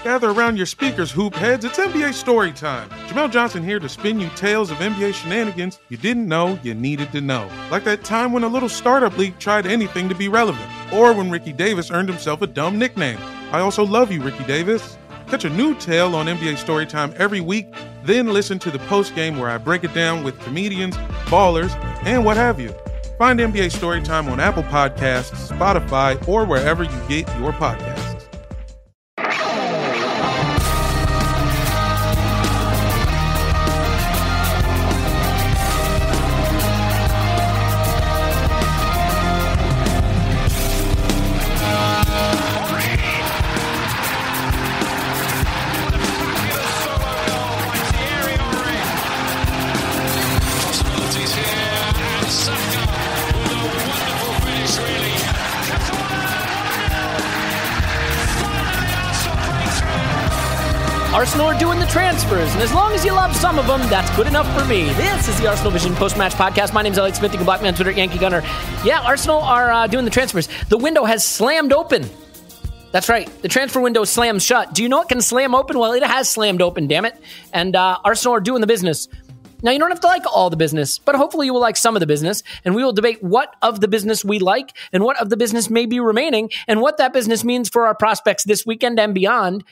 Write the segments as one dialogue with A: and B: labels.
A: Gather around your speakers, hoop heads. It's NBA story time. Jamel Johnson here to spin you tales of NBA shenanigans you didn't know you needed to know. Like that time when a little startup league tried anything to be relevant. Or when Ricky Davis earned himself a dumb nickname. I also love you, Ricky Davis. Catch a new tale on NBA Storytime every week, then listen to the postgame where I break it down with comedians, ballers, and what have you. Find NBA Storytime on Apple Podcasts, Spotify, or wherever you get your podcasts.
B: Arsenal are doing the transfers, and as long as you love some of them, that's good enough for me. This is the Arsenal Vision post-match podcast. My name's Alex Smith. You can block me on Twitter at Yankee Gunner. Yeah, Arsenal are doing the transfers. The window has slammed open. That's right. The transfer window slams shut. Do you know it can slam open? Well, it has slammed open, damn it. And Arsenal are doing the business. Now, you don't have to like all the business, but hopefully you will like some of the business, and we will debate what of the business we like and what of the business may be remaining and what that business means for our prospects this weekend and beyond.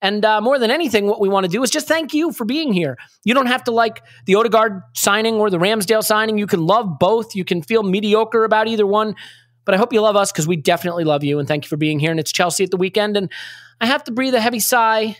B: And more than anything, what we want to do is just thank you for being here. You don't have to like the Odegaard signing or the Ramsdale signing. You can love both. You can feel mediocre about either one. But I hope you love us because we definitely love you. And thank you for being here. And it's Chelsea at the weekend. And I have to breathe a heavy sigh,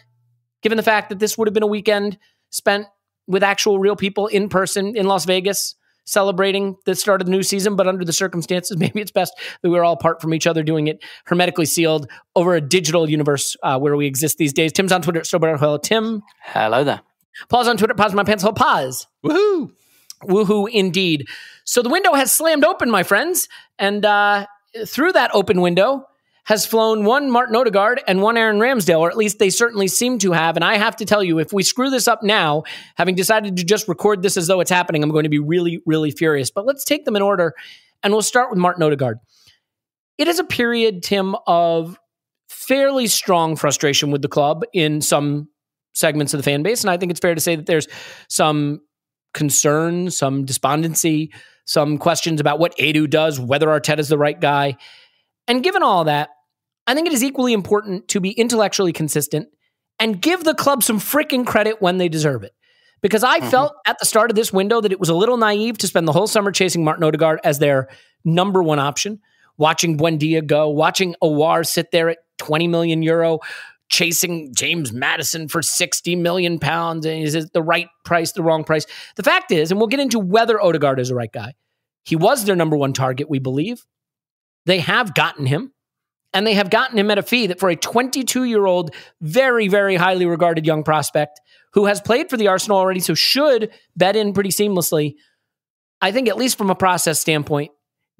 B: given the fact that this would have been a weekend spent with actual real people in person in Las Vegas, celebrating the start of the new season, but under the circumstances, maybe it's best that we're all apart from each other doing it hermetically sealed over a digital universe where we exist these days. Tim's on Twitter at Hello, Tim.
C: Hello there.
B: Paul's on Twitter, Pause My Pants, Hole, Pause.
A: Woohoo!
B: Woohoo indeed. So the window has slammed open, my friends, and through that open window has flown one Martin Odegaard and one Aaron Ramsdale, or at least they certainly seem to have. And I have to tell you, if we screw this up now, having decided to just record this as though it's happening, I'm going to be really, really furious. But let's take them in order, and we'll start with Martin Odegaard. It is a period, Tim, of fairly strong frustration with the club in some segments of the fan base, and I think it's fair to say that there's some concern, some despondency, some questions about what Edu does, whether Arteta's the right guy. And given all that, I think it is equally important to be intellectually consistent and give the club some freaking credit when they deserve it. Because I felt at the start of this window that it was a little naive to spend the whole summer chasing Martin Odegaard as their number one option, watching Buendia go, watching Aouar sit there at 20 million euro, chasing James Maddison for 60 million pounds. And is it the right price, the wrong price? The fact is, and we'll get into whether Odegaard is the right guy, he was their number one target, we believe. They have gotten him, and they have gotten him at a fee that for a 22-year-old, very, very highly regarded young prospect who has played for the Arsenal already, so should bet in pretty seamlessly, I think at least from a process standpoint,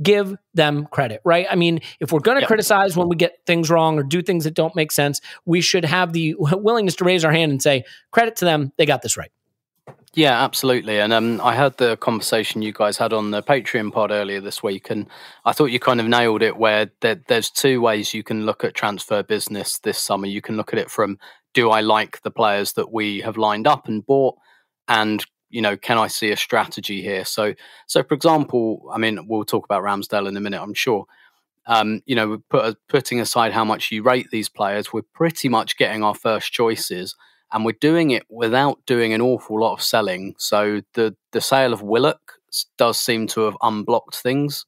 B: give them credit, right? I mean, if we're going to criticize when we get things wrong or do things that don't make sense, we should have the willingness to raise our hand and say, credit to them, they got this right.
C: Yeah, absolutely. And I heard the conversation you guys had on the Patreon pod earlier this week, and I thought you kind of nailed it where there's two ways you can look at transfer business this summer. You can look at it from, do I like the players that we have lined up and bought? And, you know, can I see a strategy here? So for example, I mean, we'll talk about Ramsdale in a minute, I'm sure. You know, putting aside how much you rate these players, we're pretty much getting our first choices. And we're doing it without doing an awful lot of selling. So the sale of Willock does seem to have unblocked things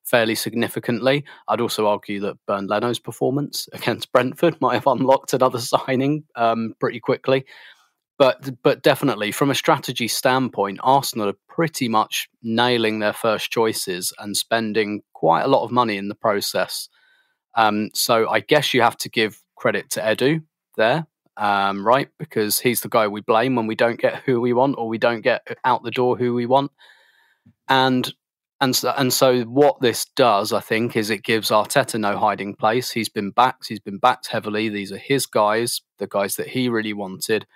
C: fairly significantly. I'd also argue that Bernd Leno's performance against Brentford might have unlocked another signing pretty quickly. But definitely, from a strategy standpoint, Arsenal are pretty much nailing their first choices and spending quite a lot of money in the process. So I guess you have to give credit to Edu there. Right? Because he's the guy we blame when we don't get who we want or we don't get out the door who we want. And so what this does, I think, is it gives Arteta no hiding place. He's been backed heavily. These are his guys, the guys that he really wanted.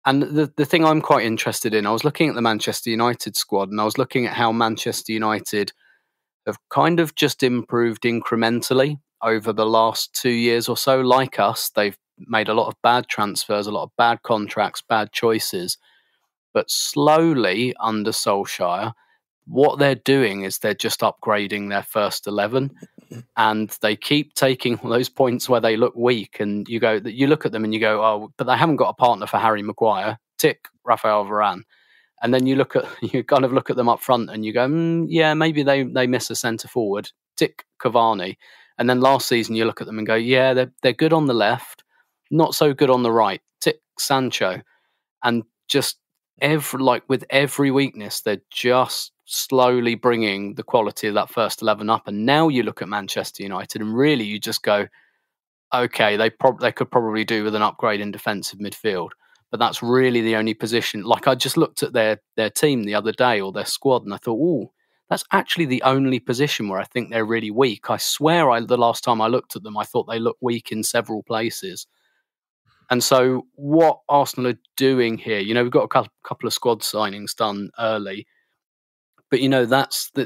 C: And the thing I'm quite interested in, I was looking at the Manchester United squad and I was looking at how Manchester United have kind of just improved incrementally over the last 2 years or so. Like us, they've made a lot of bad transfers, a lot of bad contracts, bad choices. But slowly under Solskjaer, what they're doing is they're just upgrading their first 11, and they keep taking those points where they look weak. And you look at them and you go, oh, but they haven't got a partner for Harry Maguire. Tick, Rafael Varane. And then you kind of look at them up front and you go, yeah, maybe they miss a centre forward. Tick, Cavani. And then last season you look at them and go, yeah, they're good on the left, not so good on the right. Tick, Sancho. And just with every weakness, they're just slowly bringing the quality of that first 11 up. And now you look at Manchester United and really you just go, okay, they could probably do with an upgrade in defensive midfield. But that's really the only position. Like, I just looked at their team the other day, or their squad, and I thought, oh, that's actually the only position where I think they're really weak. I swear the last time I looked at them, I thought they looked weak in several places. And so what Arsenal are doing here, we've got a couple of squad signings done early. But,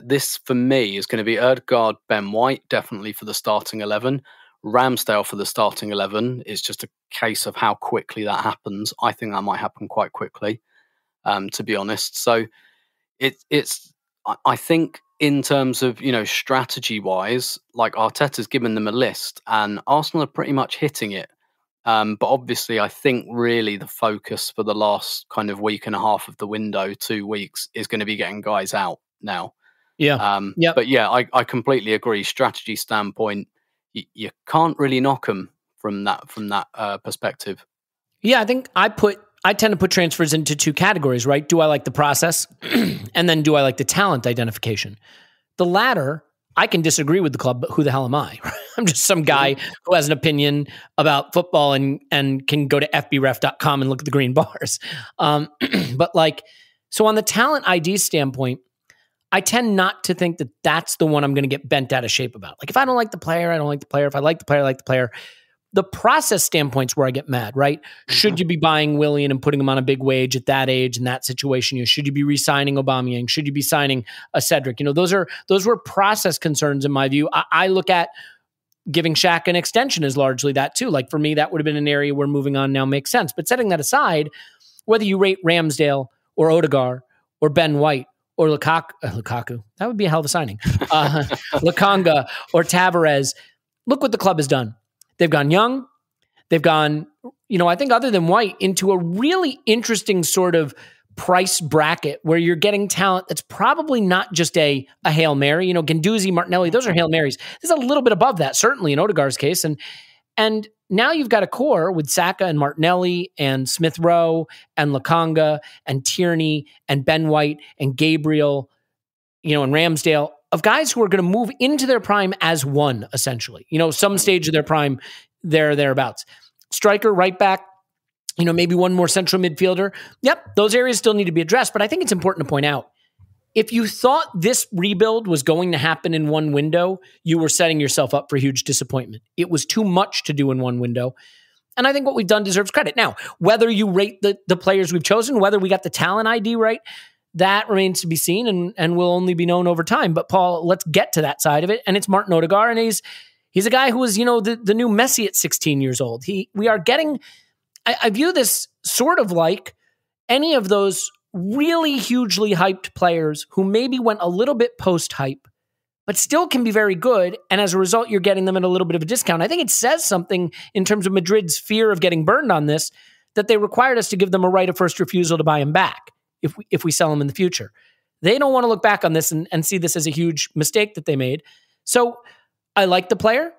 C: this for me is going to be Ødegaard, Ben White, definitely for the starting 11. Ramsdale for the starting 11 is just a case of how quickly that happens. I think that might happen quite quickly, to be honest. So I think in terms of, strategy wise, like Arteta's given them a list and Arsenal are pretty much hitting it. But obviously I think really the focus for the last kind of week and a half of the window, 2 weeks, is going to be getting guys out now.
B: Yeah.
C: But yeah, I completely agree. Strategy standpoint, you can't really knock them from that perspective.
B: Yeah, I think I tend to put transfers into 2 categories, right? Do I like the process? And then do I like the talent identification? The latter, I can disagree with the club, but who the hell am I? I'm just some guy who has an opinion about football and can go to fbref.com and look at the green bars. But so on the talent ID standpoint, I tend not to think that that's the one I'm going to get bent out of shape about. Like, if I don't like the player, I don't like the player. If I like the player, I like the player. The process standpoint's where I get mad, right? Mm-hmm. Should you be buying Willian and putting him on a big wage at that age in that situation? Should you be re-signing Aubameyang? Should you be signing a Cedric? Those were process concerns in my view. I look at giving Shaq an extension as largely that too. Like, for me, that would have been an area where moving on now makes sense. But setting that aside, whether you rate Ramsdale or Ødegaard or Ben White or Lukaku, that would be a hell of a signing. Lukanga or Tavares, look what the club has done. They've gone young. They've gone, I think other than White, into a really interesting sort of price bracket where you're getting talent that's probably not just a Hail Mary. Guendouzi, Martinelli, those are Hail Marys. This is a little bit above that, certainly in Odegaard's case. And now you've got a core with Saka and Martinelli and Smith Rowe and Lukanga and Tierney and Ben White and Gabriel, and Ramsdale, of guys who are going to move into their prime as one, essentially. Some stage of their prime, thereabouts. Striker, right back, maybe one more central midfielder. Yep, those areas still need to be addressed, but I think it's important to point out, if you thought this rebuild was going to happen in one window, you were setting yourself up for huge disappointment. It was too much to do in one window. And I think what we've done deserves credit. Now, whether you rate the players we've chosen, whether we got the talent ID right, that remains to be seen and will only be known over time. But Paul, let's get to that side of it. And it's Martin Ødegaard, and he's a guy who was, the new Messi at 16 years old. We are getting, I view this sort of like any of those really hugely hyped players who maybe went a little bit post-hype, but still can be very good. And as a result, you're getting them at a little bit of a discount. I think it says something in terms of Madrid's fear of getting burned on this, that they required us to give them a right of first refusal to buy him back if we sell him in the future. They don't want to look back on this and see this as a huge mistake that they made. So I like the player.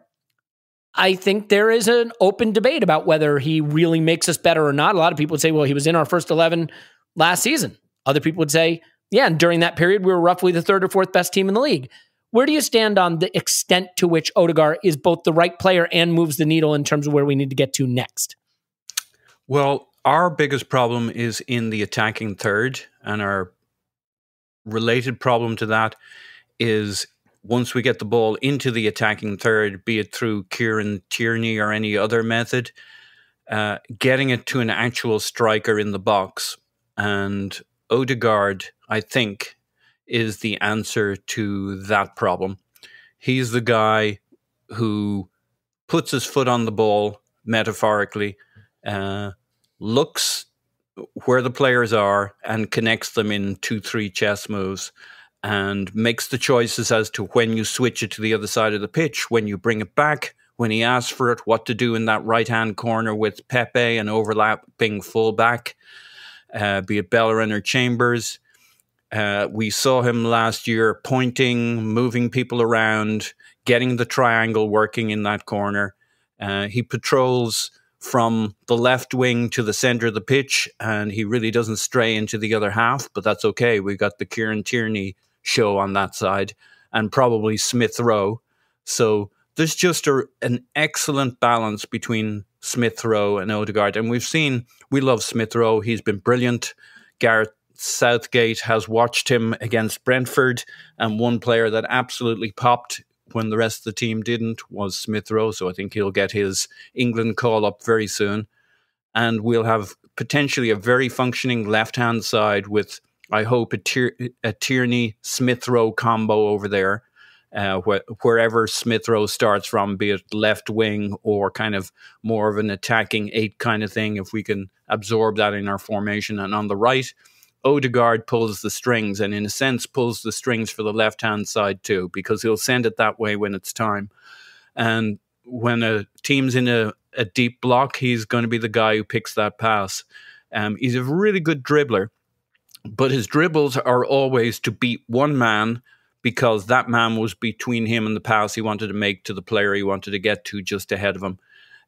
B: I think there is an open debate about whether he really makes us better or not. A lot of people would say, well, he was in our first 11 last season. Other people would say, yeah, and during that period, we were roughly the 3rd or 4th best team in the league. Where do you stand on the extent to which Ødegaard is both the right player and moves the needle in terms of where we need to get to next?
D: Well, our biggest problem is in the attacking third, and our related problem to that is once we get the ball into the attacking third, be it through Kieran Tierney or any other method, getting it to an actual striker in the box. And Ødegaard, I think, is the answer to that problem. He's the guy who puts his foot on the ball, metaphorically, looks where the players are and connects them in 2-3 chess moves, and makes the choices as to when you switch it to the other side of the pitch, when you bring it back, when he asks for it, what to do in that right-hand corner with Pepe and overlapping fullback, be it Bellerin or Chambers. We saw him last year pointing, moving people around, getting the triangle working in that corner. He patrols from the left wing to the center of the pitch, and he really doesn't stray into the other half, but that's okay. We got the Kieran Tierney show on that side, and probably Smith Rowe. So there's just an excellent balance between Smith Rowe and Odegaard. And we love Smith Rowe. He's been brilliant. Gareth Southgate has watched him against Brentford, and one player that absolutely popped when the rest of the team didn't was Smith Rowe. So I think he'll get his England call up very soon. And we'll have potentially a very functioning left-hand side with, I hope, a Tierney-Smith Rowe combo over there. Wherever Smith Rowe starts from, be it left wing or kind of more of an attacking 8 kind of thing, if we can absorb that in our formation. And on the right, Odegaard pulls the strings, and in a sense pulls the strings for the left-hand side too, because he'll send it that way when it's time. And when a team's in a deep block, he's going to be the guy who picks that pass. He's a really good dribbler, but his dribbles are always to beat one man, because that man was between him and the pass he wanted to make to the player he wanted to get to just ahead of him.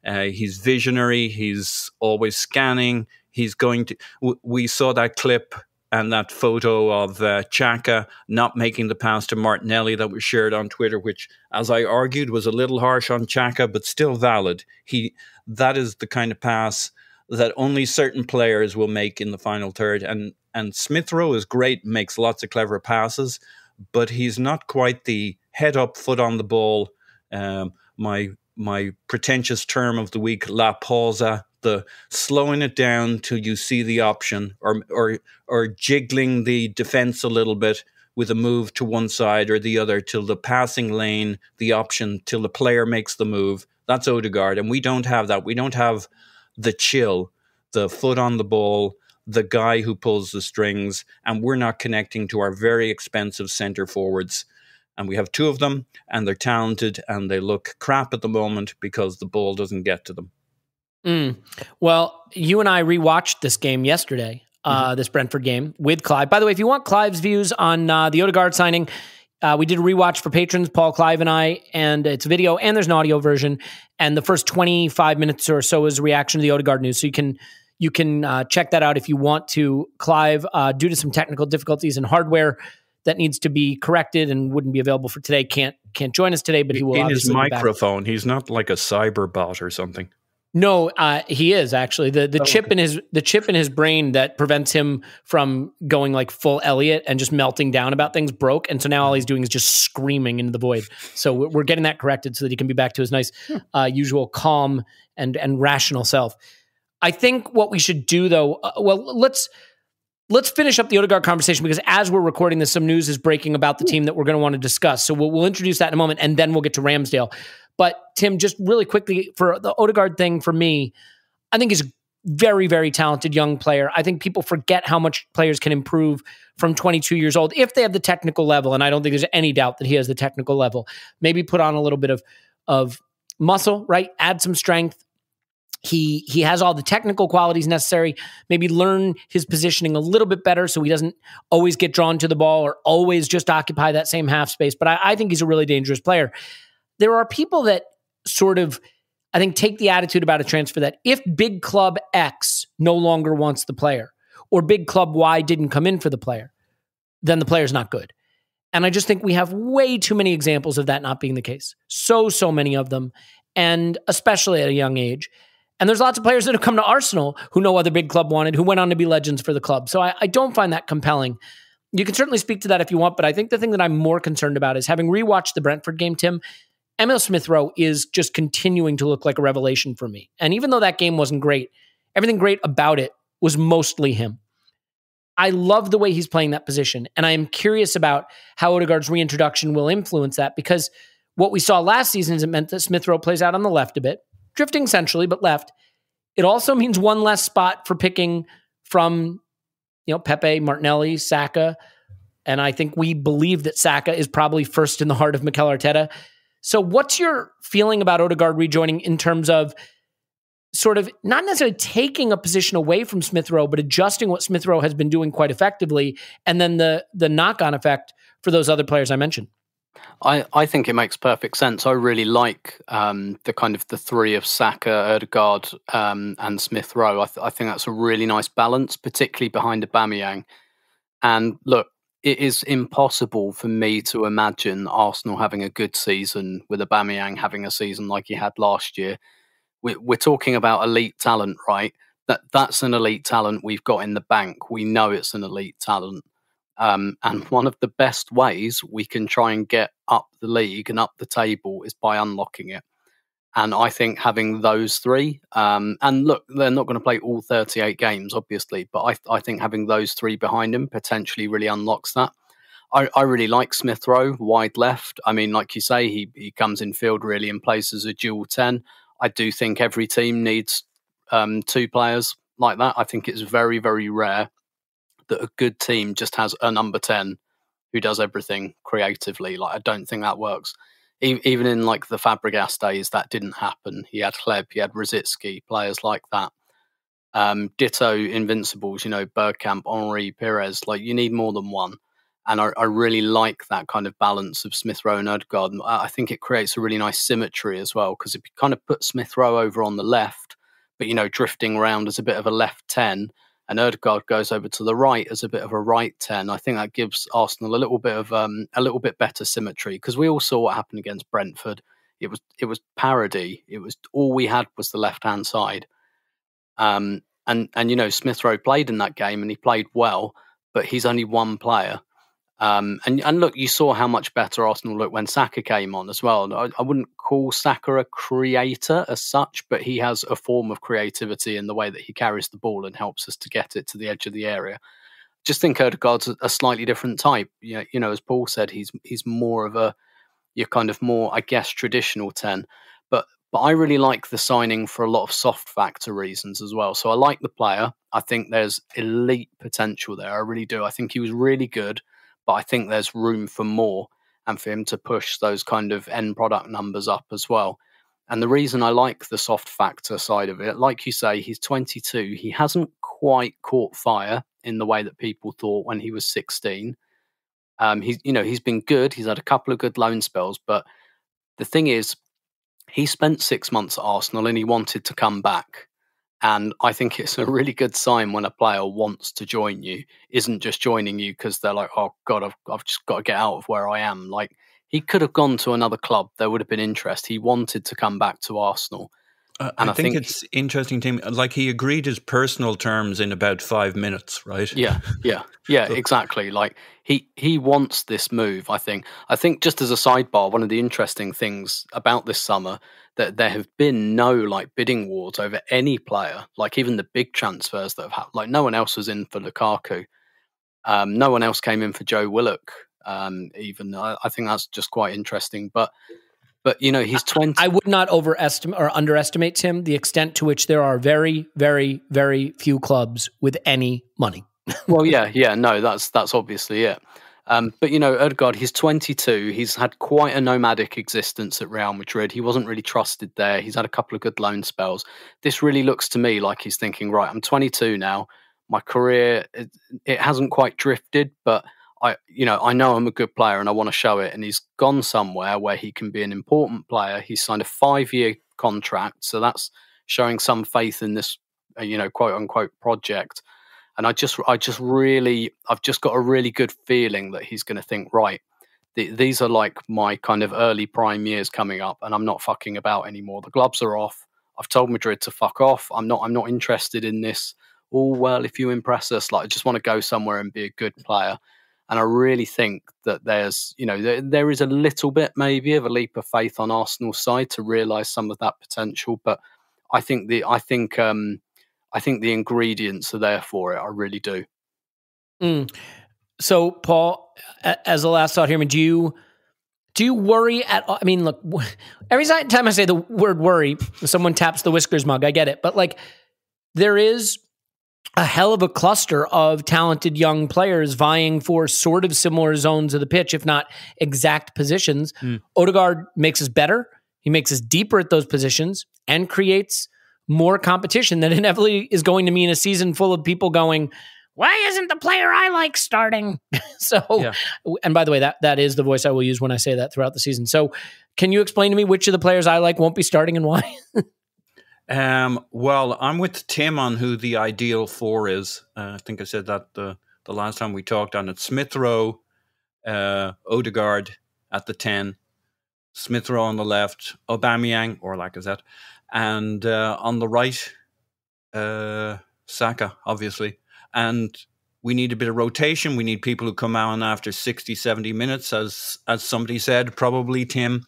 D: He's visionary. He's always scanning. He's going to... We saw that clip and that photo of Xhaka not making the pass to Martinelli that was shared on Twitter, which, as I argued, was a little harsh on Xhaka, but still valid. That is the kind of pass that only certain players will make in the final third. And Smith Rowe is great, makes lots of clever passes, but he's not quite the head up, foot on the ball. My pretentious term of the week, la pausa, the slowing it down till you see the option, or jiggling the defense a little bit with a move to one side or the other till the passing lane, the option, till the player makes the move. That's Odegaard, and we don't have that. We don't have the chill, the foot on the ball, the guy who pulls the strings, and we're not connecting to our very expensive centre forwards. And we have 2 of them, and they're talented, and they look crap at the moment because the ball doesn't get to them.
B: Well, you and I rewatched this game yesterday, this Brentford game with Clive. By the way, if you want Clive's views on the Odegaard signing, we did a rewatch for patrons, Paul, Clive, and I, and it's video and there's an audio version. And the first 25 minutes or so is a reaction to the Odegaard news. So you can check that out if you want to. Clive, due to some technical difficulties and hardware that needs to be corrected and wouldn't be available for today, can't join us today, but he will
D: in
B: obviously
D: his microphone. He's not like a cyber bot or something.
B: No, he is actually the chip in his brain that prevents him from going like full Elliot and just melting down about things broke, and so now all he's doing is just screaming into the void. So we're getting that corrected so that he can be back to his nice, usual calm and rational self. I think what we should do though, let's finish up the Odegaard conversation, because as we're recording this, some news is breaking about the team that we're going to want to discuss. So we'll introduce that in a moment, and then we'll get to Ramsdale. But Tim, just really quickly, for the Odegaard thing, for me, I think he's a very, very talented young player. I think people forget how much players can improve from 22 years old if they have the technical level, and I don't think there's any doubt that he has the technical level. Maybe put on a little bit of muscle, right? Add some strength. He has all the technical qualities necessary. Maybe learn his positioning a little bit better so he doesn't always get drawn to the ball or always just occupy that same half space. But I think he's a really dangerous player. There are people that sort of, I think, take the attitude about a transfer that if big club X no longer wants the player, or big club Y didn't come in for the player, then the player's not good. And I just think we have way too many examples of that not being the case. So many of them, and especially at a young age. And there's lots of players that have come to Arsenal who no other big club wanted, who went on to be legends for the club. So I don't find that compelling. You can certainly speak to that if you want, but I think the thing that I'm more concerned about is, having rewatched the Brentford game, Tim, Emil Smith Rowe is just continuing to look like a revelation for me. And even though that game wasn't great, everything great about it was mostly him. I love the way he's playing that position, and I am curious about how Odegaard's reintroduction will influence that, because what we saw last season is it meant that Smith Rowe plays out on the left a bit, drifting centrally, but left. It also means one less spot for picking from, Pepe, Martinelli, Saka. And I think we believe that Saka is probably first in the heart of Mikel Arteta. So what's your feeling about Odegaard rejoining in terms of sort of not necessarily taking a position away from Smith Rowe, but adjusting what Smith Rowe has been doing quite effectively, and then the knock-on effect for those other players I mentioned?
C: I think it makes perfect sense. I really like the kind of the three of Saka, Odegaard, and Smith Rowe. I think that's a really nice balance, particularly behind Aubameyang. And look, it is impossible for me to imagine Arsenal having a good season with Aubameyang having a season like he had last year. We're talking about elite talent, right? That's an elite talent we've got in the bank. We know it's an elite talent. And one of the best ways we can try and get up the league and up the table is by unlocking it. And I think having those three, and look, they're not going to play all 38 games, obviously, but I think having those three behind him potentially really unlocks that. I really like Smith Rowe, wide left. I mean, like you say, he comes in field really and plays as a dual 10. I do think every team needs two players like that. I think it's very, very rare that a good team just has a number 10 who does everything creatively. Like, I don't think that works. Even in like the Fabregas days, that didn't happen. He had Hleb, he had Rosicky, players like that. Ditto Invincibles, Bergkamp, Henry, Pires. Like, you need more than one. And I really like that kind of balance of Smith Rowe and Odegaard. I think it creates a really nice symmetry as well, because it kind of puts Smith Rowe over on the left, but, drifting around as a bit of a left 10, and Odegaard goes over to the right as a bit of a right 10. I think that gives Arsenal a little bit better symmetry, because we all saw what happened against Brentford. It was parody. It was all we had was the left-hand side. And Smith Rowe played in that game and he played well, but he's only one player. And look, you saw how much better Arsenal looked when Saka came on as well. I wouldn't call Saka a creator as such, but he has a form of creativity in the way that he carries the ball and helps us to get it to the edge of the area. Just think Odegaard's a slightly different type. As Paul said, he's more of your kind of more, I guess, traditional 10. But I really like the signing for a lot of soft factor reasons as well. So I like the player. I think there's elite potential there. I really do. I think he was really good. But I think there's room for more and for him to push those kind of end product numbers up as well. And the reason I like the soft factor side of it, like you say, he's 22. He hasn't quite caught fire in the way that people thought when he was 16. He's been good. He's had a couple of good loan spells. But the thing is, he spent 6 months at Arsenal and he wanted to come back. And I think it's a really good sign when a player wants to join you, isn't just joining you because they're like, oh God, I've just got to get out of where I am. Like, he could have gone to another club. There would have been interest. He wanted to come back to Arsenal.
D: I think it's interesting to him. Like, he agreed his personal terms in about 5 minutes, right?
C: Yeah, exactly. Like, he wants this move, I think. I think, just as a sidebar, one of the interesting things about this summer, that there have been no like bidding wars over any player, like even the big transfers that have happened. Like, no one else was in for Lukaku. No one else came in for Joe Willock. Even I think that's just quite interesting. But he's 20.
B: I would not overestimate or underestimate, Tim, the extent to which there are very, very, very few clubs with any money.
C: Well, no, that's obviously it. But Odegaard, he's 22. He's had quite a nomadic existence at Real Madrid. He wasn't really trusted there. He's had a couple of good loan spells. This really looks to me like he's thinking, right, I'm 22 now. My career, it hasn't quite drifted, but I know I'm a good player and I want to show it. And he's gone somewhere where he can be an important player. He's signed a 5-year contract, so that's showing some faith in this, quote unquote project. And I've just got a really good feeling that he's going to think, right, these are like my kind of early prime years coming up, and I'm not fucking about anymore. The gloves are off. I've told Madrid to fuck off. I'm not interested in this. Oh, well, if you impress us, like, I just want to go somewhere and be a good player. And I really think that there's, there is a little bit maybe of a leap of faith on Arsenal's side to realise some of that potential. But I think the ingredients are there for it. I really do.
B: So, Paul, as a last thought here, Do you worry at all? I mean, look, every time I say the word worry, someone taps the Whiskers mug. I get it. But like, there is a hell of a cluster of talented young players vying for sort of similar zones of the pitch, if not exact positions. Odegaard makes us better. He makes us deeper at those positions and creates more competition that inevitably is going to mean a season full of people going, why isn't the player I like starting? And by the way, that is the voice I will use when I say that throughout the season. So can you explain to me which of the players I like won't be starting and why?
D: Well, I'm with Tim on who the ideal 4 is. I think I said that the last time we talked on it. Smith Rowe, Odegaard at the 10, Smith Rowe on the left, Aubameyang or Lacazette, and on the right, Saka, obviously. And we need a bit of rotation. We need people who come on after 60, 70 minutes, as somebody said, probably Tim.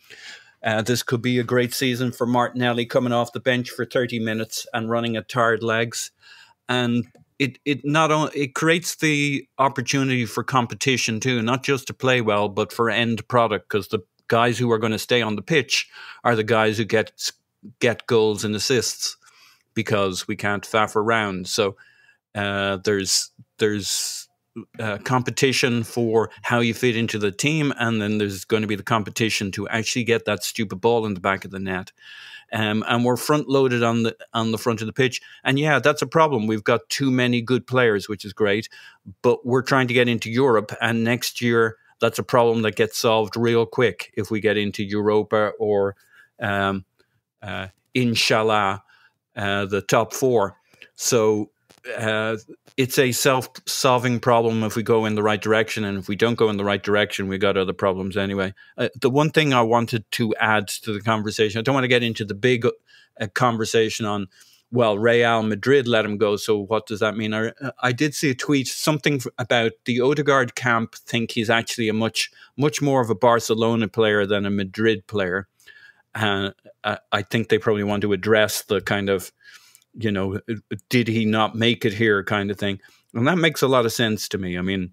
D: This could be a great season for Martinelli coming off the bench for 30 minutes and running at tired legs. And it creates the opportunity for competition too, not just to play well, but for end product, because the guys who are going to stay on the pitch are the guys who get goals and assists, because we can't faff around. So there's competition for how you fit into the team, and then there's going to be the competition to actually get that stupid ball in the back of the net. And we're front loaded on the front of the pitch, and yeah, that's a problem. We've got too many good players, which is great, but we're trying to get into Europe, and next year that's a problem that gets solved real quick if we get into Europa or inshallah the top 4. So it's a self-solving problem if we go in the right direction, and if we don't go in the right direction, we got other problems anyway. The one thing I wanted to add to the conversation, I don't want to get into the big conversation on, well, Real Madrid let him go, so what does that mean? I did see a tweet, something about the Odegaard camp think he's actually a much more of a Barcelona player than a Madrid player. I think they probably want to address the kind of, did he not make it here kind of thing. And that makes a lot of sense to me. I mean,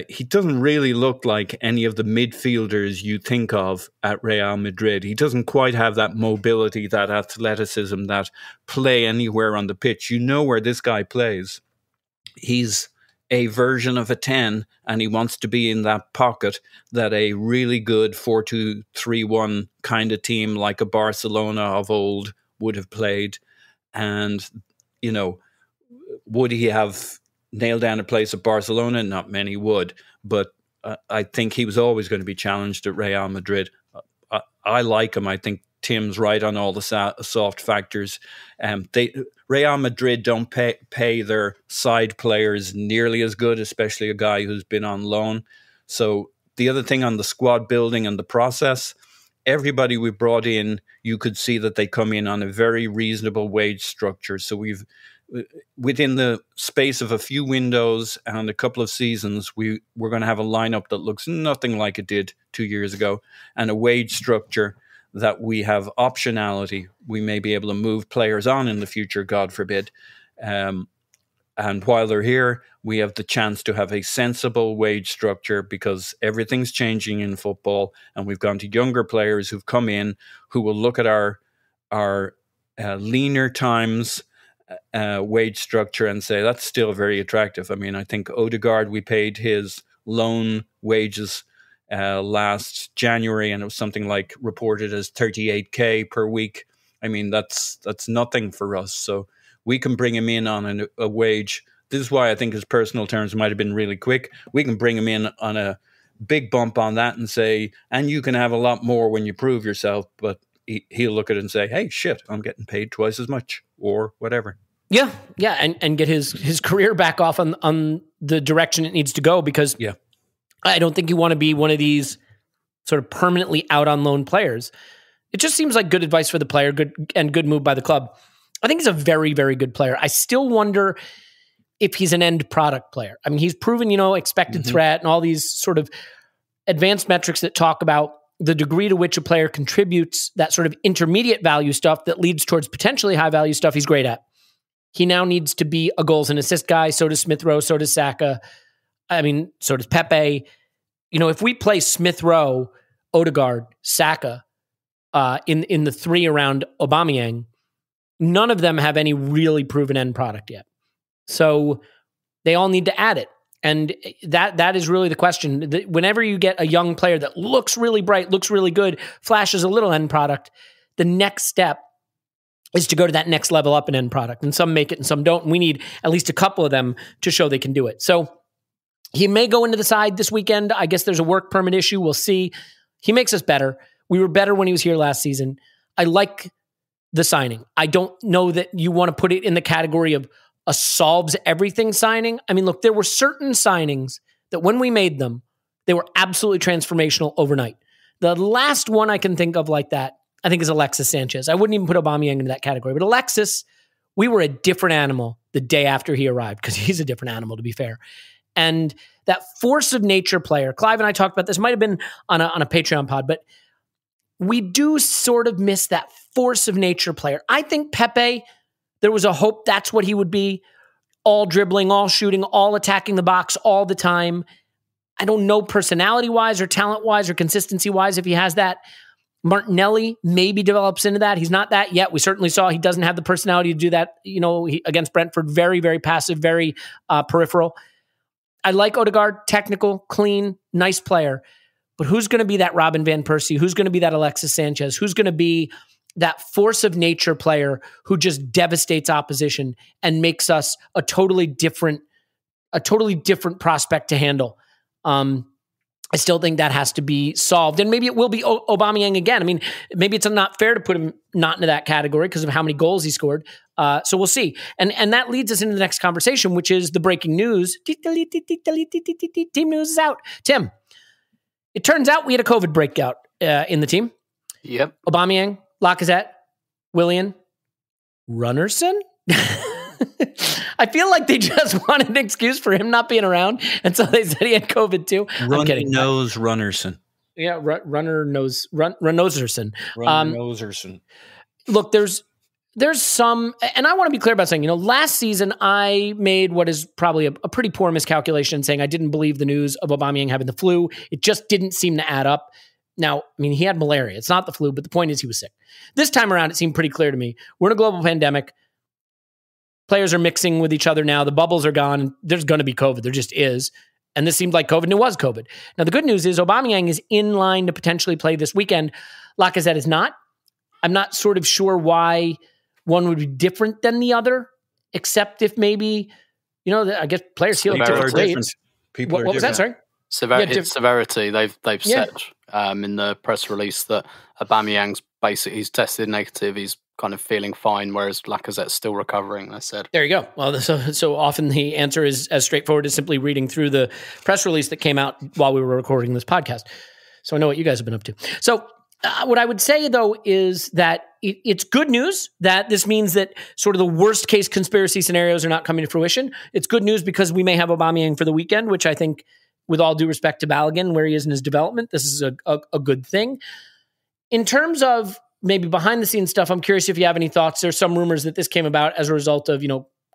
D: he doesn't really look like any of the midfielders you think of at Real Madrid. He doesn't quite have that mobility, that athleticism, that play anywhere on the pitch. You know where this guy plays. He's a version of a 10, and he wants to be in that pocket that a really good 4-2-3-1 kind of team like a Barcelona of old would have played. And, would he have nailed down a place at Barcelona? Not many would, but I think he was always going to be challenged at Real Madrid. I like him. I think Tim's right on all the soft factors. Real Madrid don't pay their side players nearly as good, especially a guy who's been on loan. So the other thing on the squad building and the process, everybody we brought in, you could see that they come in on a very reasonable wage structure. So we've, within the space of a few windows and a couple of seasons, we're going to have a lineup that looks nothing like it did 2 years ago, and a wage structure that we have optionality. We may be able to move players on in the future, God forbid. And while they're here, we have the chance to have a sensible wage structure, because everything's changing in football, and we've gone to younger players who've come in who will look at our leaner times wage structure and say, that's still very attractive. I mean, I think Odegaard, we paid his loan wages last January, and it was something like reported as 38k per week. I mean, that's nothing for us. So we can bring him in on a wage. This is why I think his personal terms might have been really quick. We can bring him in on a big bump on that and say, and you can have a lot more when you prove yourself. But he'll look at it and say, hey, shit, I'm getting paid twice as much or whatever.
B: Yeah, and get his career back off on the direction it needs to go, because I don't think you want to be one of these sort of permanently out on loan players. It just seems like good advice for the player, good move by the club. I think he's a very, very good player. I still wonder if he's an end product player. I mean, he's proven, expected threat and all these sort of advanced metrics that talk about the degree to which a player contributes, that sort of intermediate value stuff that leads towards potentially high value stuff he's great at. He now needs to be a goals and assist guy. So does Smith Rowe. So does Saka. I mean, so does Pepe. If we play Smith Rowe Odegaard, Saka, in the three around Aubameyang, none of them have any really proven end product yet. So they all need to add it. And that is really the question. Whenever you get a young player that looks really bright, looks really good, flashes a little end product, the next step is to go to that next level up in end product. And some make it and some don't. And we need at least a couple of them to show they can do it. So he may go into the side this weekend. I guess there's a work permit issue. We'll see. He makes us better. We were better when he was here last season. I like the signing. I don't know that you want to put it in the category of a solves everything signing. I mean, look, there were certain signings that when we made them, they were absolutely transformational overnight. The last one I can think of like that, I think, is Alexis Sanchez. I wouldn't even put Aubameyang into that category. But Alexis, we were a different animal the day after he arrived, because he's a different animal, to be fair. And that force of nature player, Clive and I talked about this, might have been on a Patreon pod, but we do sort of miss that force of nature player. I think Pepe, there was a hope that's what he would be. All dribbling, all shooting, all attacking the box all the time. I don't know personality-wise or talent-wise or consistency-wise if he has that. Martinelli maybe develops into that. He's not that yet. We certainly saw he doesn't have the personality to do that. Against Brentford, very, very passive, very peripheral. I like Odegaard, technical, clean, nice player. But who's going to be that Robin van Persie? Who's going to be that Alexis Sanchez? Who's going to be that force of nature player who just devastates opposition and makes us a totally different prospect to handle? I still think that has to be solved. And maybe it will be Aubameyang again. I mean, maybe it's not fair to put him not into that category because of how many goals he scored. So we'll see. And that leads us into the next conversation, which is the breaking news. Team news is out. Tim, it turns out we had a COVID breakout in the team.
C: Yep.
B: Aubameyang, Lacazette, Willian, Runnerson. I feel like they just wanted an excuse for him not being around, and so they said he had COVID too. I'm kidding.
D: Runnerson.
B: Yeah, Runnerson.
D: Runnerson.
B: Look, there's some, and I want to be clear about saying, last season I made what is probably a pretty poor miscalculation, saying I didn't believe the news of Aubameyang having the flu. It just didn't seem to add up. Now, I mean, he had malaria. It's not the flu, but the point is he was sick. This time around, it seemed pretty clear to me. We're in a global pandemic. Players are mixing with each other now. The bubbles are gone. There's going to be COVID. There just is. And this seemed like COVID, and it was COVID. Now, the good news is Aubameyang is in line to potentially play this weekend. Lacazette is not. I'm not sort of sure why one would be different than the other, except if maybe, I guess players heal at different rates. What was that? Sorry?
C: Severity. They've said in the press release that Aubameyang's basically, he's tested negative. He's kind of feeling fine, whereas Lacazette's still recovering, I said.
B: There you go. Well, so often the answer is as straightforward as simply reading through the press release that came out while we were recording this podcast. So I know what you guys have been up to. So what I would say, though, is that it's good news that this means that sort of the worst case conspiracy scenarios are not coming to fruition. It's good news because we may have Aubameyang for the weekend, which I think, with all due respect to Balogun, where he is in his development, this is a good thing. In terms of maybe behind the scenes stuff, I'm curious if you have any thoughts. There's some rumors that this came about as a result of,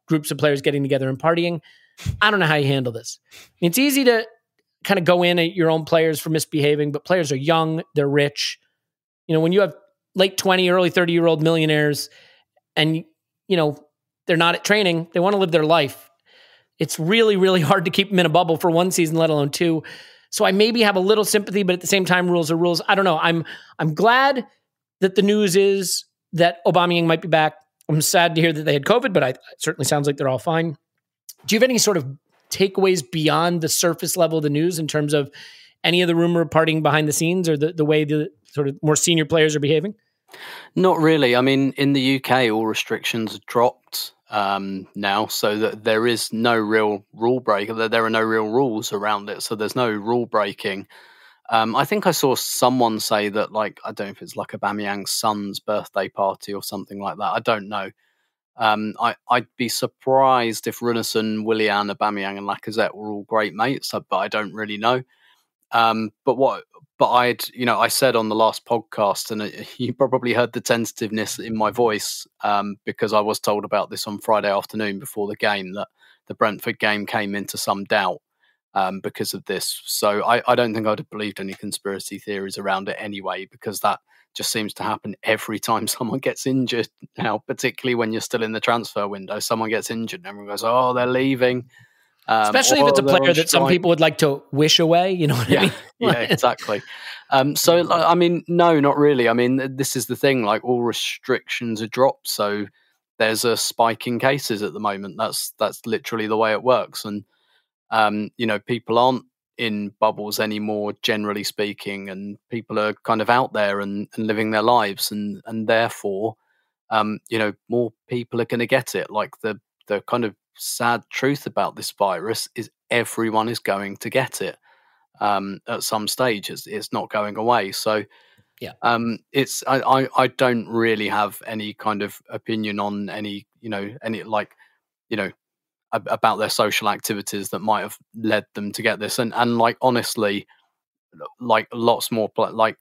B: groups of players getting together and partying. I don't know how you handle this. It's easy to kind of go in at your own players for misbehaving, but players are young, they're rich. When you have late 20, early 30-year-old millionaires and, they're not at training, they want to live their life. It's really, really hard to keep them in a bubble for one season, let alone two. So I maybe have a little sympathy, but at the same time, rules are rules. I don't know. I'm glad that the news is that Aubameyang might be back. I'm sad to hear that they had COVID, but it certainly sounds like they're all fine. Do you have any sort of takeaways beyond the surface level of the news in terms of any of the rumor of partying behind the scenes or the way the sort of more senior players are behaving?
C: Not really. I mean, in the UK, all restrictions are dropped now, so that there is no real rule break. There are no real rules around it, so there's no rule breaking. I think I saw someone say that, I don't know if it's like Aubameyang's son's birthday party or something like that. I don't know. I'd be surprised if Runnerson, Willian, Aubameyang, and Lacazette were all great mates, but I don't really know. But I said on the last podcast, and you probably heard the tentativeness in my voice because I was told about this on Friday afternoon before the game, that the Brentford game came into some doubt. because of this. So I don't think I'd have believed any conspiracy theories around it anyway, because that just seems to happen every time someone gets injured now, particularly when you're still in the transfer window. Someone gets injured and everyone goes, oh, they're leaving.
B: Especially if it's a player that some people would like to wish away, you know what I mean?
C: Yeah, exactly. So, I mean, no, not really. I mean, this is the thing, like all restrictions are dropped. So there's a spike in cases at the moment. That's literally the way it works. And, you know, people aren't in bubbles anymore, generally speaking, and people are kind of out there and living their lives. And therefore, you know, more people are going to get it. Like the kind of sad truth about this virus is everyone is going to get it at some stage. It's not going away. So
B: yeah,
C: it's I don't really have any kind of opinion on any like, you know, about their social activities that might have led them to get this. And like, honestly, like lots more like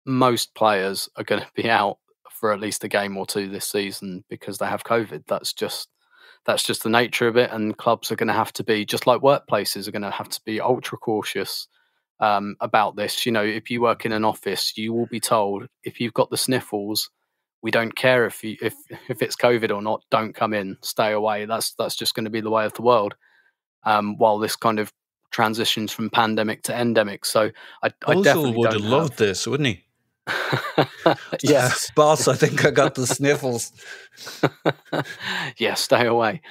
C: most players are going to be out for at least a game or two this season because they have COVID. That's just the nature of it. And clubs are going to have to be, just like workplaces are going to have to be, ultra cautious about this. You know, if you work in an office, you will be told, if you've got the sniffles, we don't care if it's COVID or not, don't come in, stay away. That's just going to be the way of the world while this kind of transitions from pandemic to endemic. So I definitely
D: would have loved this, wouldn't he?
C: Yes,
D: boss, I think I got the sniffles.
C: Yeah, stay away.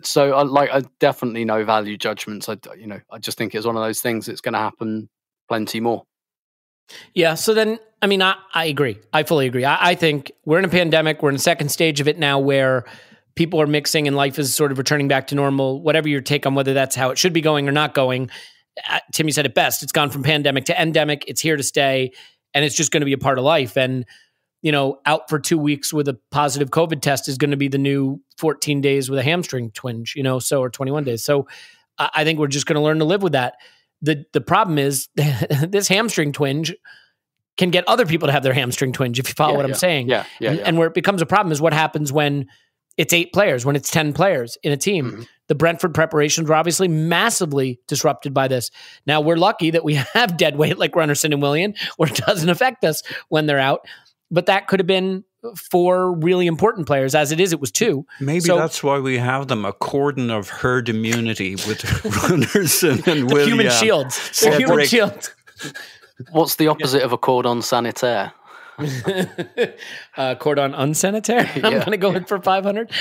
C: So I definitely no value judgments. I just think it's one of those things that's going to happen plenty more.
B: Yeah. So then, I mean, I agree. I fully agree. I think we're in a pandemic. We're in the second stage of it now, where people are mixing and life is sort of returning back to normal. Whatever your take on whether that's how it should be going or not going, Timmy said it best. It's gone from pandemic to endemic. It's here to stay. And it's just going to be a part of life. And, you know, out for 2 weeks with a positive COVID test is going to be the new 14 days with a hamstring twinge, you know, or 21 days. So I think we're just going to learn to live with that. The problem is this hamstring twinge can get other people to have their hamstring twinge, if you follow what I'm saying.
C: Yeah.
B: And where it becomes a problem is what happens when it's 8 players, when it's 10 players in a team. Mm-hmm. The Brentford preparations were obviously massively disrupted by this. Now, we're lucky that we have dead weight like Runnerson and Willian, where it doesn't affect us when they're out. But that could have been 4 really important players. As it is, it was 2.
D: Maybe that's why we have them, a cordon of herd immunity with Runnerson and Willian.
B: Human shields. They're human shields.
C: What's the opposite of a cordon sanitaire?
B: Cordon unsanitary. I'm going to go in for 500.